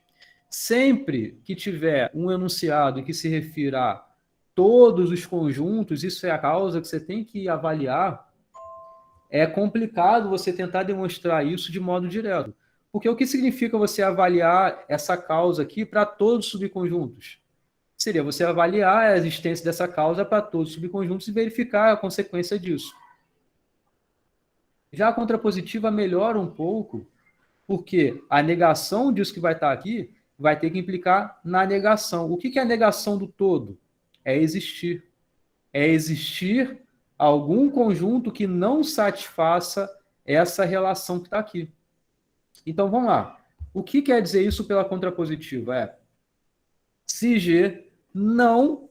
Sempre que tiver um enunciado que se refira a todos os conjuntos, isso é a causa que você tem que avaliar, é complicado você tentar demonstrar isso de modo direto. Porque o que significa você avaliar essa causa aqui para todos os subconjuntos? Seria você avaliar a existência dessa causa para todos os subconjuntos e verificar a consequência disso. Já a contrapositiva melhora um pouco, porque a negação disso que vai estar aqui vai ter que implicar na negação. O que é a negação do todo? É existir. É existir algum conjunto que não satisfaça essa relação que está aqui. Então, vamos lá. O que quer dizer isso pela contrapositiva? Se G não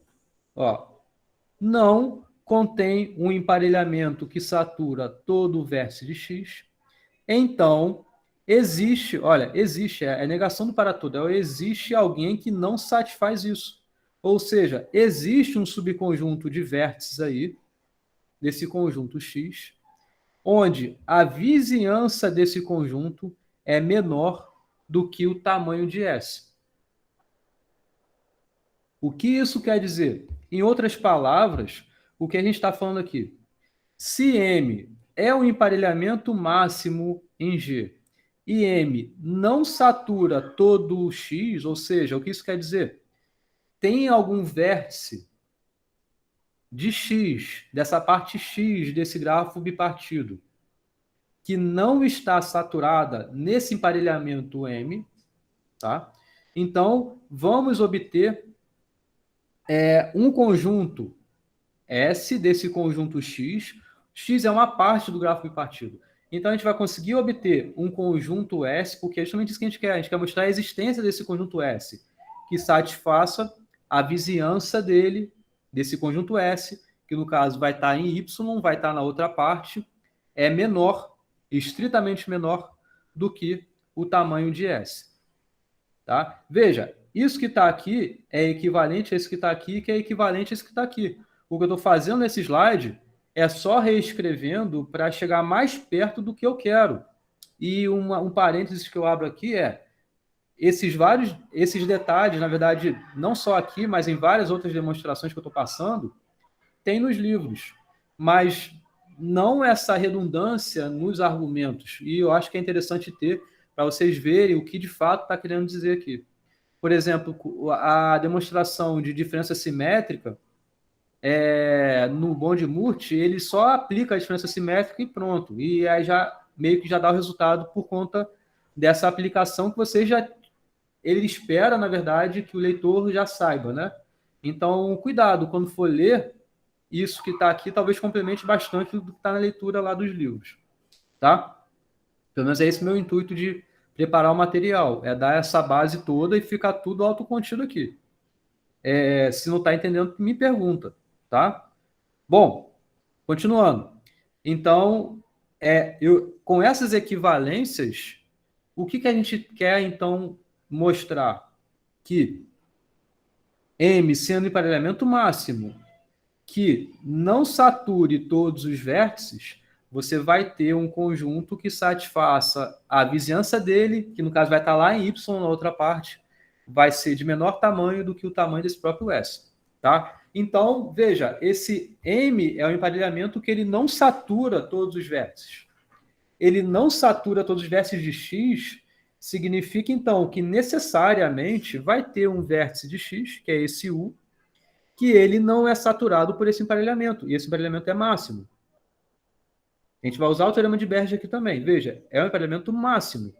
contém um emparelhamento que satura todo o vértice de X, então existe a negação do para todo, existe alguém que não satisfaz isso. Ou seja, existe um subconjunto de vértices aí, desse conjunto X, onde a vizinhança desse conjunto é menor do que o tamanho de S. O que isso quer dizer? Em outras palavras, o que a gente está falando aqui? Se M é o emparelhamento máximo em G e M não satura todo o X, ou seja, o que isso quer dizer? Tem algum vértice de X, dessa parte X desse grafo bipartido, que não está saturada nesse emparelhamento M, tá? Então, vamos obter um conjunto S desse conjunto X. X é uma parte do grafo bipartido. Então, a gente vai conseguir obter um conjunto S, porque é justamente isso que a gente quer. A gente quer mostrar a existência desse conjunto S, que satisfaça a vizinhança dele, desse conjunto S, que no caso vai estar em Y, vai estar na outra parte, é menor, estritamente menor, do que o tamanho de S. Tá? Veja, isso que está aqui é equivalente a esse que está aqui, que é equivalente a esse que está aqui. O que eu estou fazendo nesse slide é só reescrevendo para chegar mais perto do que eu quero. E um parênteses que eu abro aqui esses detalhes, na verdade, não só aqui, mas em várias outras demonstrações que eu estou passando, tem nos livros, mas não essa redundância nos argumentos. E eu acho que é interessante ter para vocês verem o que de fato está querendo dizer aqui. Por exemplo, a demonstração de diferença simétrica no Bond-Murt, ele só aplica a diferença simétrica e pronto. E aí já meio que já dá o resultado por conta dessa aplicação que você já... Ele espera, na verdade, que o leitor já saiba, né? Então, cuidado, quando for ler, isso que está aqui talvez complemente bastante do que está na leitura lá dos livros, tá? Pelo menos é esse meu intuito de preparar o material, é dar essa base toda e ficar tudo autocontido aqui. Se não está entendendo, me pergunta, tá? Bom, continuando. Então, com essas equivalências, o que a gente quer, então, mostrar? Que M sendo emparelhamento máximo, que não sature todos os vértices, você vai ter um conjunto que satisfaça a vizinhança dele, que no caso vai estar lá em Y, na outra parte, vai ser de menor tamanho do que o tamanho desse próprio S. Tá? Então, veja, esse M é um emparelhamento que ele não satura todos os vértices. Ele não satura todos os vértices de X, significa, então, que necessariamente vai ter um vértice de X, que é esse U, que ele não é saturado por esse emparelhamento, e esse emparelhamento é máximo. A gente vai usar o teorema de Berge aqui também. Veja, é um emparelhamento máximo.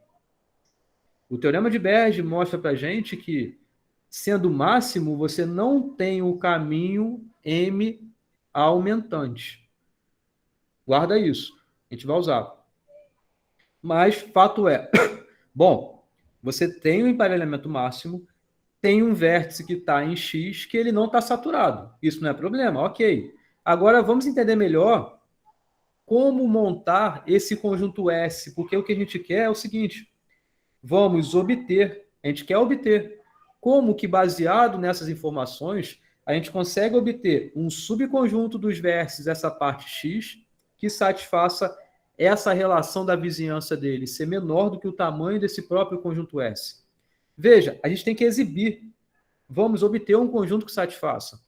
O teorema de Berge mostra para a gente que, sendo máximo, você não tem o caminho M aumentante. Guarda isso. A gente vai usar. Mas, fato é, bom, você tem um emparelhamento máximo, tem um vértice que está em X que ele não está saturado. Isso não é problema, ok. Agora, vamos entender melhor como montar esse conjunto S, porque o que a gente quer é o seguinte, vamos obter, a gente quer obter como que, baseado nessas informações, a gente consegue obter um subconjunto dos vértices dessa parte X que satisfaça essa relação da vizinhança dele ser menor do que o tamanho desse próprio conjunto S. Veja, a gente tem que exibir. Vamos obter um conjunto que satisfaça.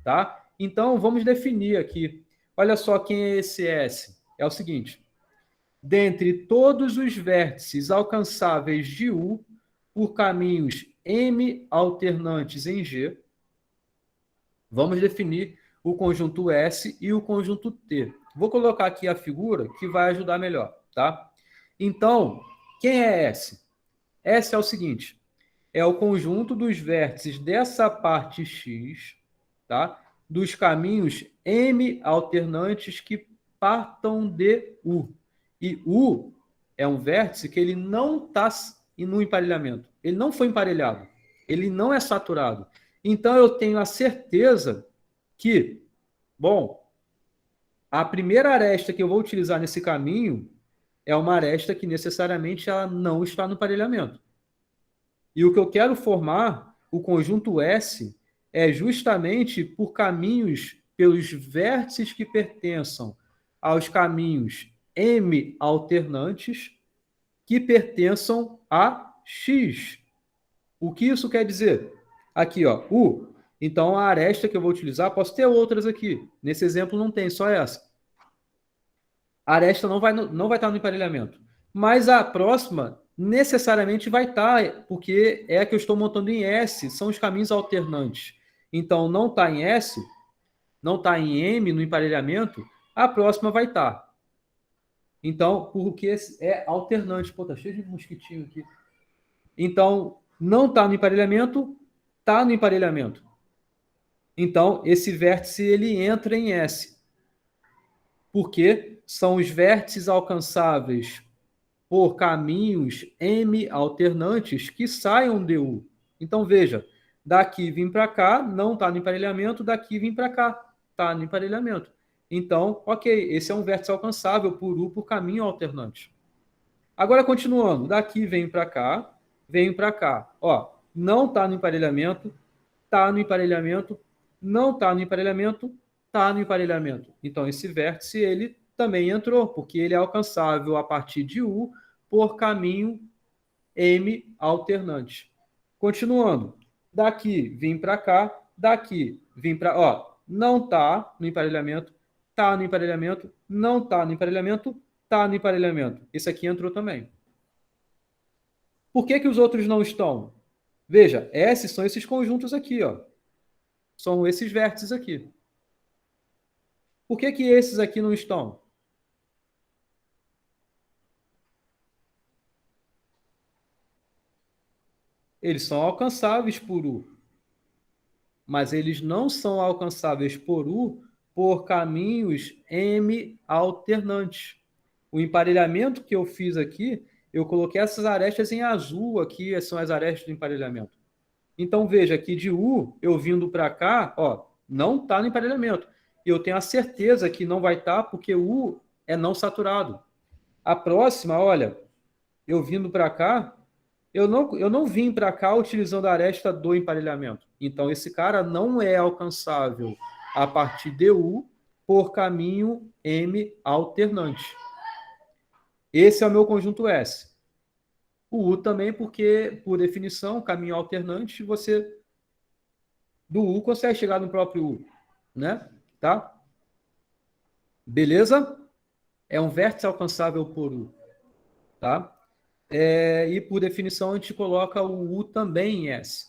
Tá? Então, vamos definir aqui. Olha só quem é esse S. É o seguinte. Dentre todos os vértices alcançáveis de U por caminhos M alternantes em G, vamos definir o conjunto S e o conjunto T. Vou colocar aqui a figura que vai ajudar melhor. Tá? Então, quem é S? S é o seguinte. É o conjunto dos vértices dessa parte X, tá? Dos caminhos M alternantes que partam de U. E U é um vértice que ele não está no emparelhamento. Ele não foi emparelhado. Ele não é saturado. Então, eu tenho a certeza que, bom, a primeira aresta que eu vou utilizar nesse caminho é uma aresta que necessariamente ela não está no emparelhamento. E o que eu quero formar, o conjunto S, é justamente por caminhos, pelos vértices que pertençam aos caminhos M alternantes que pertençam a X. O que isso quer dizer? Aqui, ó, U. Então, a aresta que eu vou utilizar, posso ter outras aqui. Nesse exemplo não tem, só essa. A aresta não vai estar no emparelhamento. Mas a próxima necessariamente vai estar, porque é a que eu estou montando em S, são os caminhos alternantes. Então, não está em S, não está em M no emparelhamento, a próxima vai estar. Então, porque é alternante. Pô, tá cheio de mosquitinho aqui. Então, não está no emparelhamento, está no emparelhamento. Então, esse vértice ele entra em S. Porque são os vértices alcançáveis por caminhos M alternantes que saiam de U. Então, veja, daqui vim para cá, não está no emparelhamento, daqui vim para cá, está no emparelhamento. Então, ok, esse é um vértice alcançável por U por caminho alternante. Agora, continuando, daqui venho para cá. Ó, não está no emparelhamento, está no emparelhamento, não está no emparelhamento, está no emparelhamento. Então, esse vértice, ele também entrou, porque ele é alcançável a partir de U por caminho M alternante. Continuando. Daqui vim para cá, daqui vim para... Ó, não está no emparelhamento, está no emparelhamento, não está no emparelhamento, está no emparelhamento. Esse aqui entrou também. Por que que os outros não estão? Veja, esses são esses conjuntos aqui, ó. São esses vértices aqui. Por que que esses aqui não estão? Eles são alcançáveis por U. Mas eles não são alcançáveis por U por caminhos M alternantes. O emparelhamento que eu fiz aqui, eu coloquei essas arestas em azul aqui, são as arestas do emparelhamento. Então, veja que de U, eu vindo para cá, ó, não está no emparelhamento. Eu tenho a certeza que não vai estar, porque U é não saturado. A próxima, olha, eu vindo para cá, eu não vim para cá utilizando a aresta do emparelhamento. Então, esse cara não é alcançável a partir de U por caminho M alternante. Esse é o meu conjunto S. O U também, porque, por definição, caminho alternante, você do U consegue chegar no próprio U, né? Tá? Beleza? É um vértice alcançável por U, tá? E, por definição, a gente coloca o U também em S.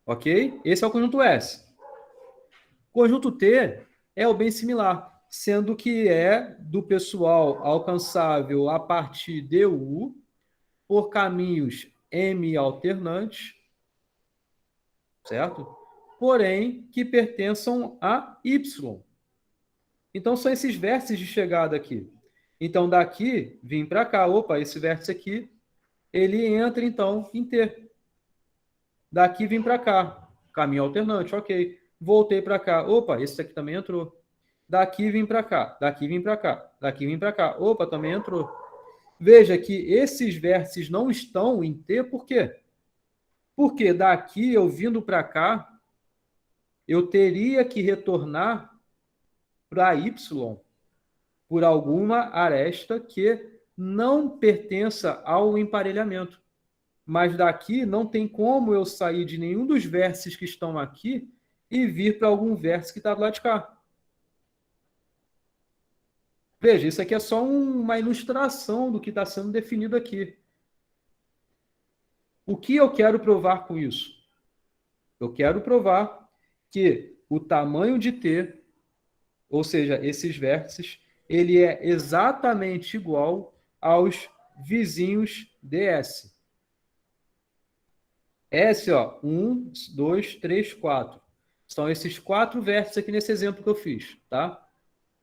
Ok? Esse é o conjunto S. Conjunto T é o bem similar, sendo que é do pessoal alcançável a partir de U por caminhos M alternantes, certo? Porém, que pertençam a Y. Então, são esses vértices de chegada aqui. Então, daqui, vim para cá. Opa, esse vértice aqui, ele entra, então, em T. Daqui, vim para cá. Caminho alternante, ok. Voltei para cá. Opa, esse aqui também entrou. Daqui, vim para cá. Daqui, vim para cá. Daqui, vim para cá. Opa, também entrou. Veja que esses vértices não estão em T, por quê? Porque daqui, eu vindo para cá, eu teria que retornar para Y por alguma aresta que não pertença ao emparelhamento. Mas daqui não tem como eu sair de nenhum dos vértices que estão aqui e vir para algum vértice que está do lado de cá. Veja, isso aqui é só uma ilustração do que está sendo definido aqui. O que eu quero provar com isso? Eu quero provar que o tamanho de T, ou seja, esses vértices, ele é exatamente igual aos vizinhos DS. S, ó, 1, 2, 3, 4. São esses 4 vértices aqui nesse exemplo que eu fiz, tá?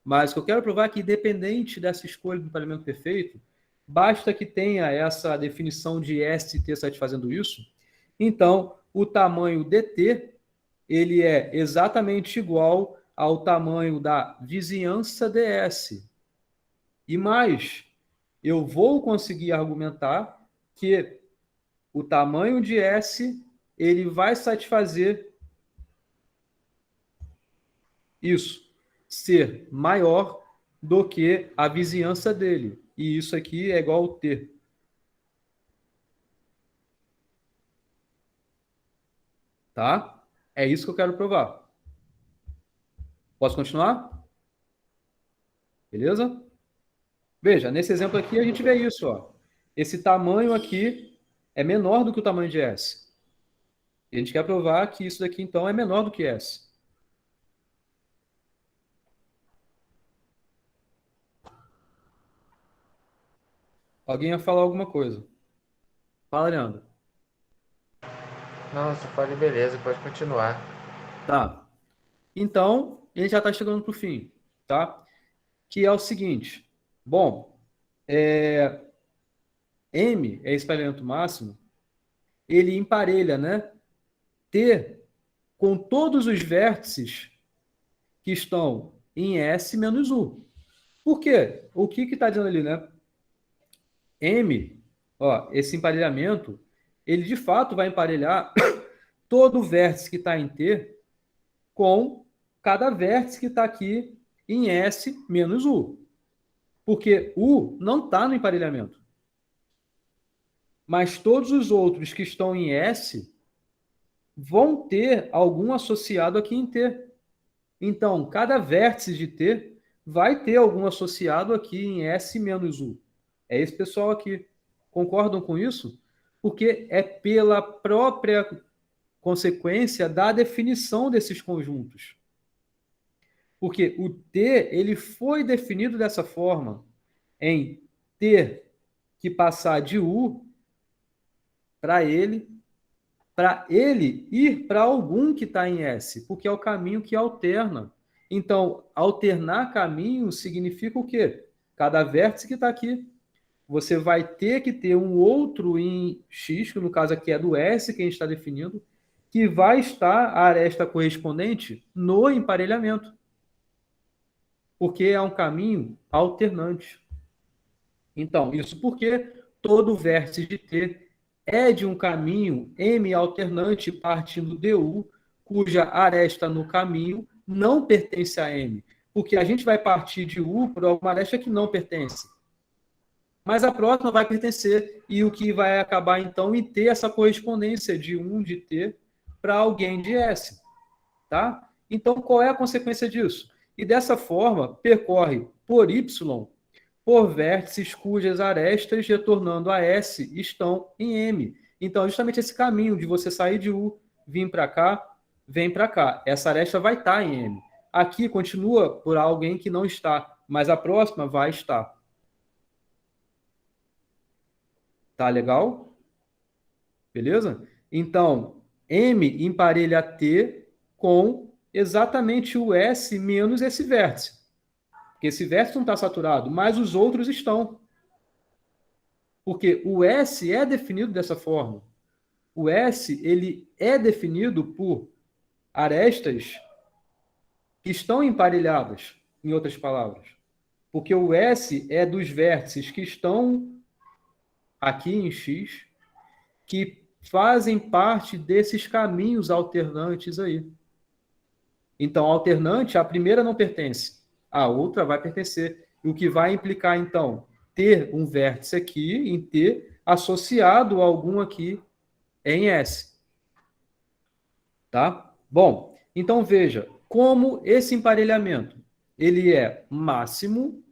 Mas o que eu quero provar é que, independente dessa escolha do emparelhamento perfeito, basta que tenha essa definição de S e T satisfazendo isso. Então, o tamanho dt, ele é exatamente igual ao tamanho da vizinhança ds. E mais, eu vou conseguir argumentar que o tamanho de S ele vai satisfazer isso, ser maior do que a vizinhança dele. E isso aqui é igual ao T. Tá? É isso que eu quero provar. Posso continuar? Beleza? Veja, nesse exemplo aqui a gente vê isso, ó. Esse tamanho aqui é menor do que o tamanho de S. E a gente quer provar que isso daqui, então, é menor do que S. Alguém ia falar alguma coisa? Fala, Leandro. Não, você pode, beleza, pode continuar. Tá. Então, a gente já está chegando para o fim, tá? Que é o seguinte. Bom, M é espalhamento máximo, ele emparelha, né? T com todos os vértices que estão em S menos U. Por quê? O que está dizendo ali, né? M, ó, esse emparelhamento, ele de fato vai emparelhar todo o vértice que está em T com cada vértice que está aqui em S menos U. Porque U não está no emparelhamento. mas todos os outros que estão em S vão ter algum associado aqui em T. Então, cada vértice de T vai ter algum associado aqui em S menos U. É esse pessoal aqui. Concordam com isso? Porque é pela própria consequência da definição desses conjuntos. Porque o T ele foi definido dessa forma, em ter que passar de U para ele ir para algum que está em S, porque é o caminho que alterna. Então, alternar caminho significa o quê? Cada vértice que está aqui, você vai ter que ter um outro em X, que no caso aqui é do S, que a gente está definindo, que vai estar a aresta correspondente no emparelhamento. Porque é um caminho alternante. Então, isso porque todo vértice de T é de um caminho M alternante partindo de U, cuja aresta no caminho não pertence a M. Porque a gente vai partir de U por alguma aresta que não pertence. Mas a próxima vai pertencer, e o que vai acabar, então, em ter essa correspondência de 1 de T para alguém de S. Tá? Então, qual é a consequência disso? E dessa forma, percorre por Y, por vértices cujas arestas, retornando a S, estão em M. Então, justamente esse caminho de você sair de U, vir para cá, vem para cá. Essa aresta vai estar em M. Aqui continua por alguém que não está, mas a próxima vai estar. Tá legal? Beleza? Então, M emparelha T com exatamente o S menos esse vértice. Porque esse vértice não está saturado, mas os outros estão. Porque o S é definido dessa forma. O S ele é definido por arestas que estão emparelhadas, em outras palavras. Porque o S é dos vértices que estão aqui em X, que fazem parte desses caminhos alternantes aí. Então, alternante, a primeira não pertence, a outra vai pertencer. O que vai implicar, então, ter um vértice aqui em T associado a algum aqui em S. Tá? Bom, então veja, como esse emparelhamento ele é máximo,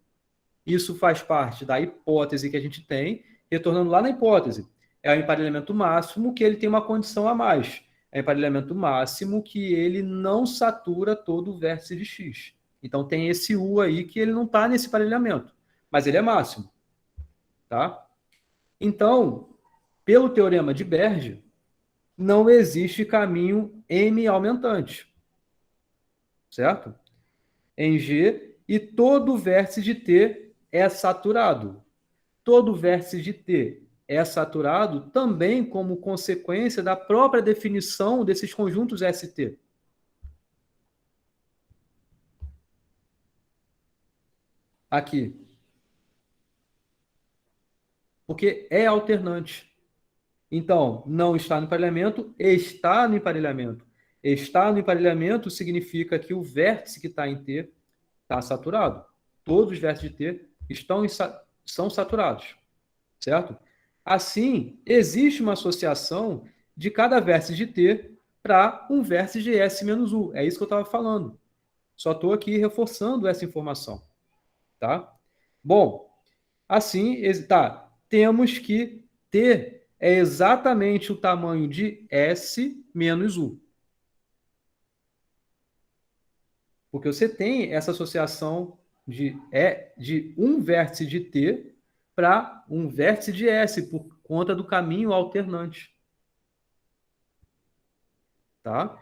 isso faz parte da hipótese que a gente tem, retornando lá na hipótese, é o emparelhamento máximo que ele tem uma condição a mais. É o emparelhamento máximo que ele não satura todo o vértice de X. Então tem esse U aí que ele não está nesse emparelhamento, mas ele é máximo. Tá? Então, pelo teorema de Berge, não existe caminho M aumentante. Certo? Em G, e todo vértice de T é saturado. Todo vértice de T é saturado também como consequência da própria definição desses conjuntos ST. Aqui. Porque é alternante. Então, não está no emparelhamento, está no emparelhamento. Está no emparelhamento significa que o vértice que está em T está saturado. Todos os vértices de T são saturados. Certo? Assim, existe uma associação de cada vértice de T para um vértice de S menos U. É isso que eu estava falando. Só estou aqui reforçando essa informação. Tá? Bom, assim, tá, temos que T é exatamente o tamanho de S menos U. Porque você tem essa associação de um vértice de T para um vértice de S, por conta do caminho alternante. Tá?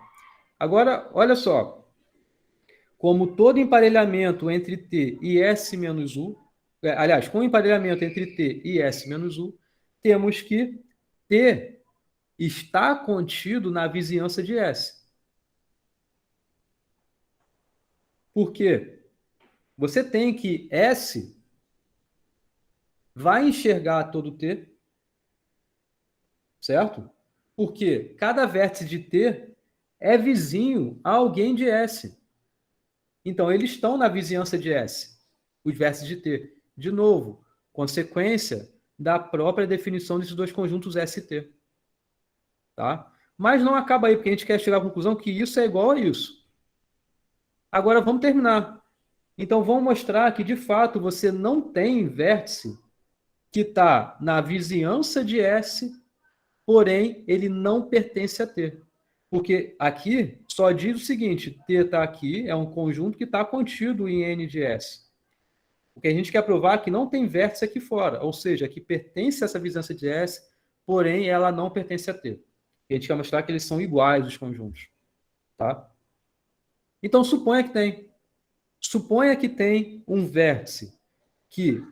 Agora, olha só. Como todo emparelhamento entre T e S menos U, aliás, com emparelhamento entre T e S menos U, temos que T está contido na vizinhança de S. Por quê? Você tem que S vai enxergar todo T, certo? Porque cada vértice de T é vizinho a alguém de S. Então, eles estão na vizinhança de S, os vértices de T. De novo, consequência da própria definição desses dois conjuntos ST. Tá? Mas não acaba aí, porque a gente quer chegar à conclusão que isso é igual a isso. Agora vamos terminar. Então vamos mostrar que, de fato, você não tem vértice que está na vizinhança de S, porém ele não pertence a T. Porque aqui só diz o seguinte, T está aqui, é um conjunto que está contido em N de S. O que a gente quer provar é que não tem vértice aqui fora, ou seja, que pertence a essa vizinhança de S, porém ela não pertence a T. A gente quer mostrar que eles são iguais, os conjuntos. Tá? Então, suponha que tem. Suponha que tem um vértice que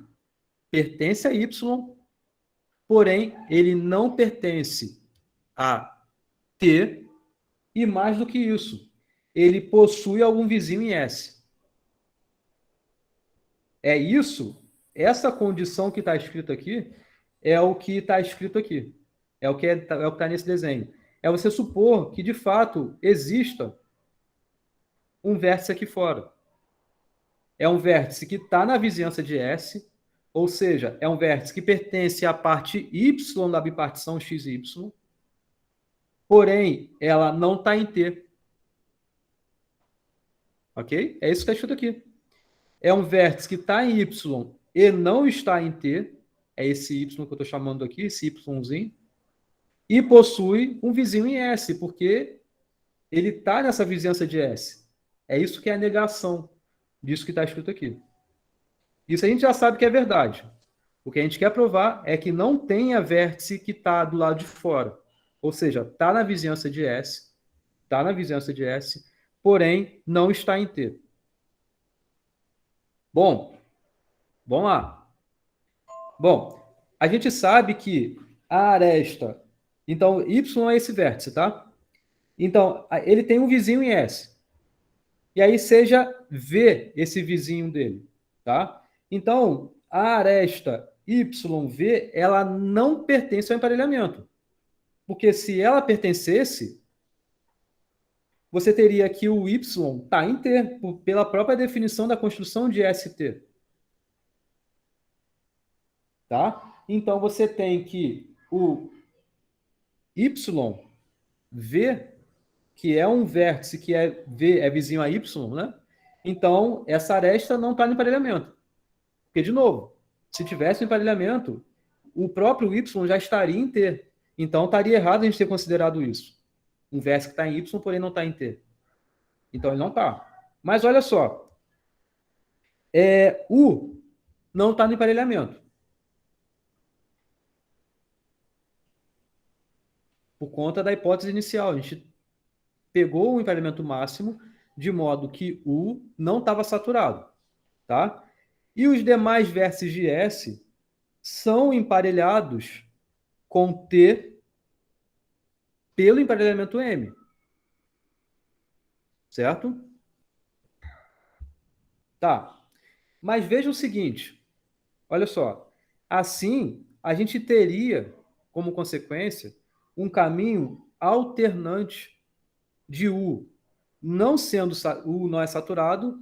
pertence a Y, porém ele não pertence a T, e mais do que isso, ele possui algum vizinho em S. É isso, essa condição que está escrito aqui, é o que está escrito aqui. É o que está nesse desenho. É você supor que, de fato, exista um vértice aqui fora. É um vértice que está na vizinhança de S, ou seja, é um vértice que pertence à parte Y da bipartição XY, porém, ela não está em T. Ok? É isso que está escrito aqui. É um vértice que está em Y e não está em T, é esse Y que eu estou chamando aqui, esse Yzinho, e possui um vizinho em S, porque ele está nessa vizinhança de S. É isso que é a negação disso que está escrito aqui. Isso a gente já sabe que é verdade. O que a gente quer provar é que não tenha vértice que está do lado de fora. Ou seja, está na vizinhança de S, porém não está em T. Bom, vamos lá. Bom, a gente sabe que a aresta... Então, Y é esse vértice, tá? Então, ele tem um vizinho em S. E aí seja V esse vizinho dele, tá? Então, a aresta YV, ela não pertence ao emparelhamento. Porque se ela pertencesse, você teria que o Y está em T, pela própria definição da construção de ST. Tá? Então, você tem que o YV, que é um vértice que é vizinho a Y, né? Então, essa aresta não está no emparelhamento. Porque, de novo, se tivesse um emparelhamento, o próprio Y já estaria em T. Então, estaria errado a gente ter considerado isso. Um vértice que está em Y, porém não está em T. Então, ele não está. Mas, olha só. U não está no emparelhamento. Por conta da hipótese inicial. A gente pegou o emparelhamento máximo de modo que U não estava saturado. Tá? E os demais vértices de S são emparelhados com T pelo emparelhamento M. Certo? Tá. Mas veja o seguinte. Olha só. Assim, a gente teria, como consequência, um caminho alternante de U não sendo U não é saturado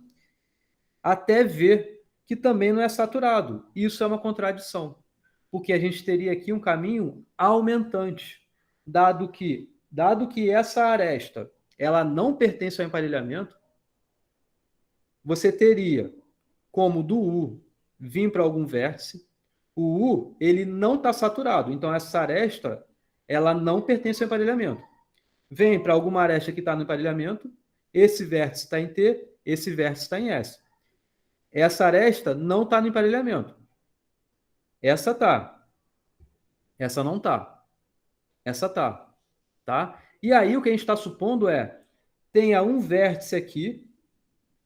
até V que também não é saturado. Isso é uma contradição, porque a gente teria aqui um caminho aumentante, dado que essa aresta ela não pertence ao emparelhamento, você teria como do U vir para algum vértice, o U ele não está saturado, então essa aresta ela não pertence ao emparelhamento. Vem para alguma aresta que está no emparelhamento, esse vértice está em T, esse vértice está em S. Essa aresta não está no emparelhamento. Essa está. Essa não está. Essa está. Tá? E aí o que a gente está supondo tenha um vértice aqui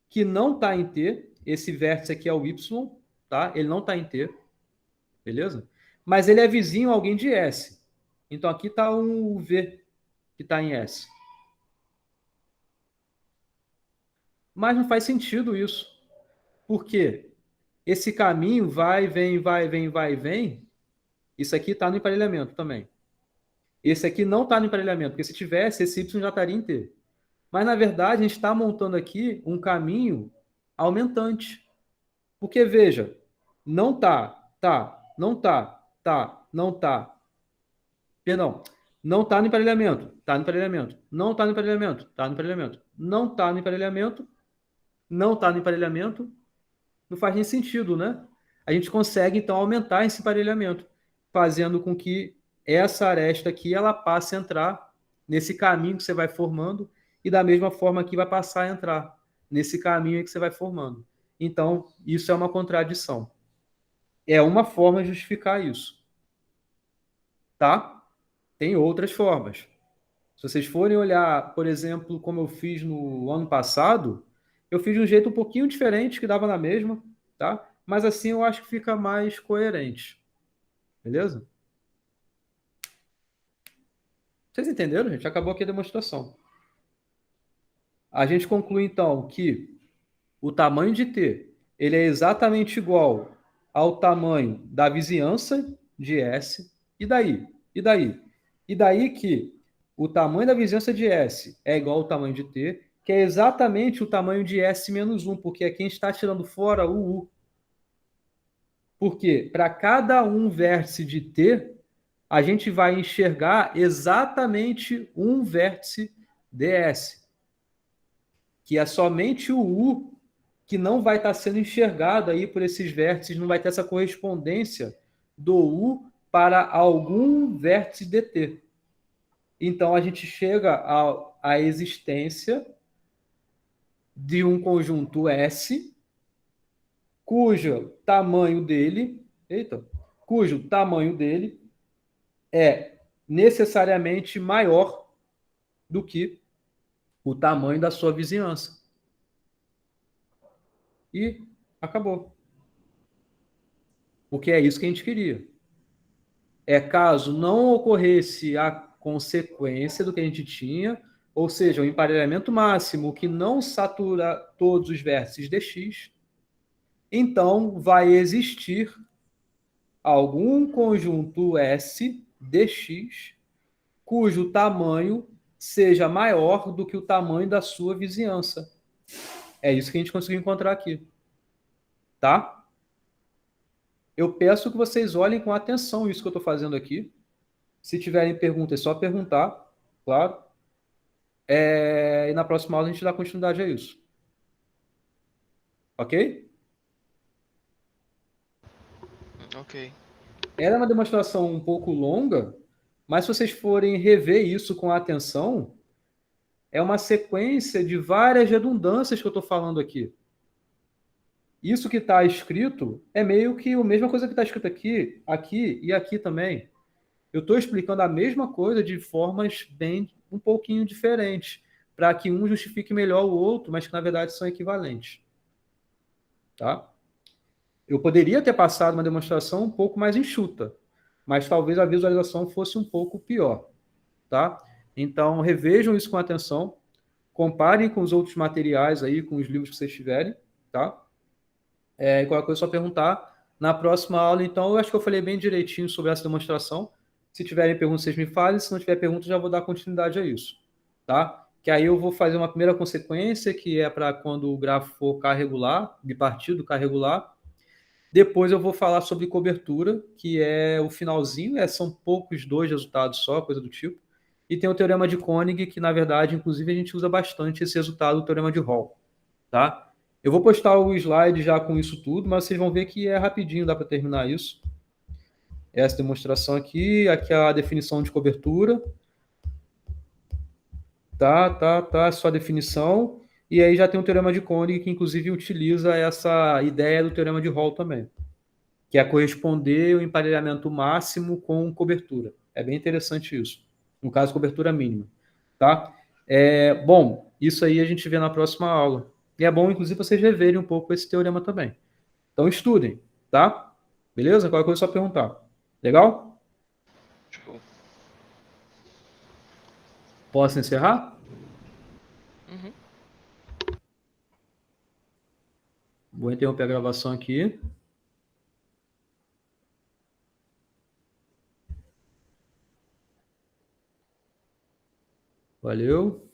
que não está em T, esse vértice aqui é o Y, tá? Ele não está em T, beleza? Mas ele é vizinho a alguém de S. Então aqui está um V que está em S. Mas não faz sentido isso. Por quê? Esse caminho vai, vem, vai, vem, vai, vem. Isso aqui está no emparelhamento também. Esse aqui não está no emparelhamento, porque se tivesse, esse Y já estaria em T. Mas, na verdade, a gente está montando aqui um caminho aumentante. Porque, veja, não tá, Tá. Não tá. Perdão. Não tá no emparelhamento. Tá no emparelhamento. Não tá no emparelhamento. Tá no emparelhamento. Não tá no emparelhamento. Não tá no emparelhamento. Não faz nem sentido, né? A gente consegue, então, aumentar esse emparelhamento, fazendo com que essa aresta aqui ela passe a entrar nesse caminho que você vai formando e da mesma forma que vai passar a entrar nesse caminho que você vai formando. Então, isso é uma contradição. É uma forma de justificar isso. Tá? Tem outras formas. Se vocês forem olhar, por exemplo, como eu fiz no ano passado, eu fiz de um jeito um pouquinho diferente, que dava na mesma, tá? Mas assim eu acho que fica mais coerente. Beleza? Vocês entenderam, gente? Acabou aqui a demonstração. A gente conclui, então, que o tamanho de T ele é exatamente igual ao tamanho da vizinhança de S. E daí? E daí? E daí que o tamanho da vizinhança de S é igual ao tamanho de T, que é exatamente o tamanho de S menos 1, porque aqui a gente está tirando fora o U. Porque para cada um vértice de T, a gente vai enxergar exatamente um vértice ds, que é somente o U que não vai estar sendo enxergado aí por esses vértices, não vai ter essa correspondência do U para algum vértice dt. Então, a gente chega à existência de um conjunto S, cujo tamanho dele é necessariamente maior do que o tamanho da sua vizinhança. E acabou. Porque é isso que a gente queria. É caso não ocorresse a consequência do que a gente tinha, ou seja, o emparelhamento máximo que não satura todos os vértices dx, então vai existir algum conjunto S dx cujo tamanho seja maior do que o tamanho da sua vizinhança. É isso que a gente conseguiu encontrar aqui. Tá? Eu peço que vocês olhem com atenção isso que eu estou fazendo aqui. Se tiverem perguntas, é só perguntar, claro. E na próxima aula a gente dá continuidade a isso. Ok? Ok. Era uma demonstração um pouco longa, mas se vocês forem rever isso com atenção, é uma sequência de várias redundâncias que eu estou falando aqui. Isso que está escrito é meio que a mesma coisa que está escrito aqui, aqui e aqui também. Eu estou explicando a mesma coisa de formas bem um pouquinho diferentes, para que um justifique melhor o outro, mas que na verdade são equivalentes. Tá? Eu poderia ter passado uma demonstração um pouco mais enxuta, mas talvez a visualização fosse um pouco pior. Tá? Então, revejam isso com atenção, comparem com os outros materiais aí, com os livros que vocês tiverem, tá? Qualquer coisa é só perguntar. Na próxima aula, então, eu acho que eu falei bem direitinho sobre essa demonstração. Se tiverem perguntas, vocês me falem. Se não tiver perguntas, já vou dar continuidade a isso. Tá? Que aí eu vou fazer uma primeira consequência, que é para quando o grafo for K regular, bipartido, K regular. Depois eu vou falar sobre cobertura, que é o finalzinho, são poucos dois resultados só, coisa do tipo. E tem o teorema de Koenig, que na verdade, inclusive, a gente usa bastante esse resultado do teorema de Hall. Tá? Eu vou postar o slide já com isso tudo, mas vocês vão ver que é rapidinho, dá para terminar isso. Essa demonstração aqui é a definição de cobertura. Tá, só a definição. E aí já tem o teorema de Koenig, que inclusive utiliza essa ideia do teorema de Hall também, que é corresponder o emparelhamento máximo com cobertura. É bem interessante isso. No caso, cobertura mínima. Tá? Bom, isso aí a gente vê na próxima aula. E é bom, inclusive, vocês reverem um pouco esse teorema também. Então, estudem, tá? Beleza? Qualquer coisa é só perguntar. Legal? Show. Posso encerrar? Uhum. Vou interromper a gravação aqui. Valeu.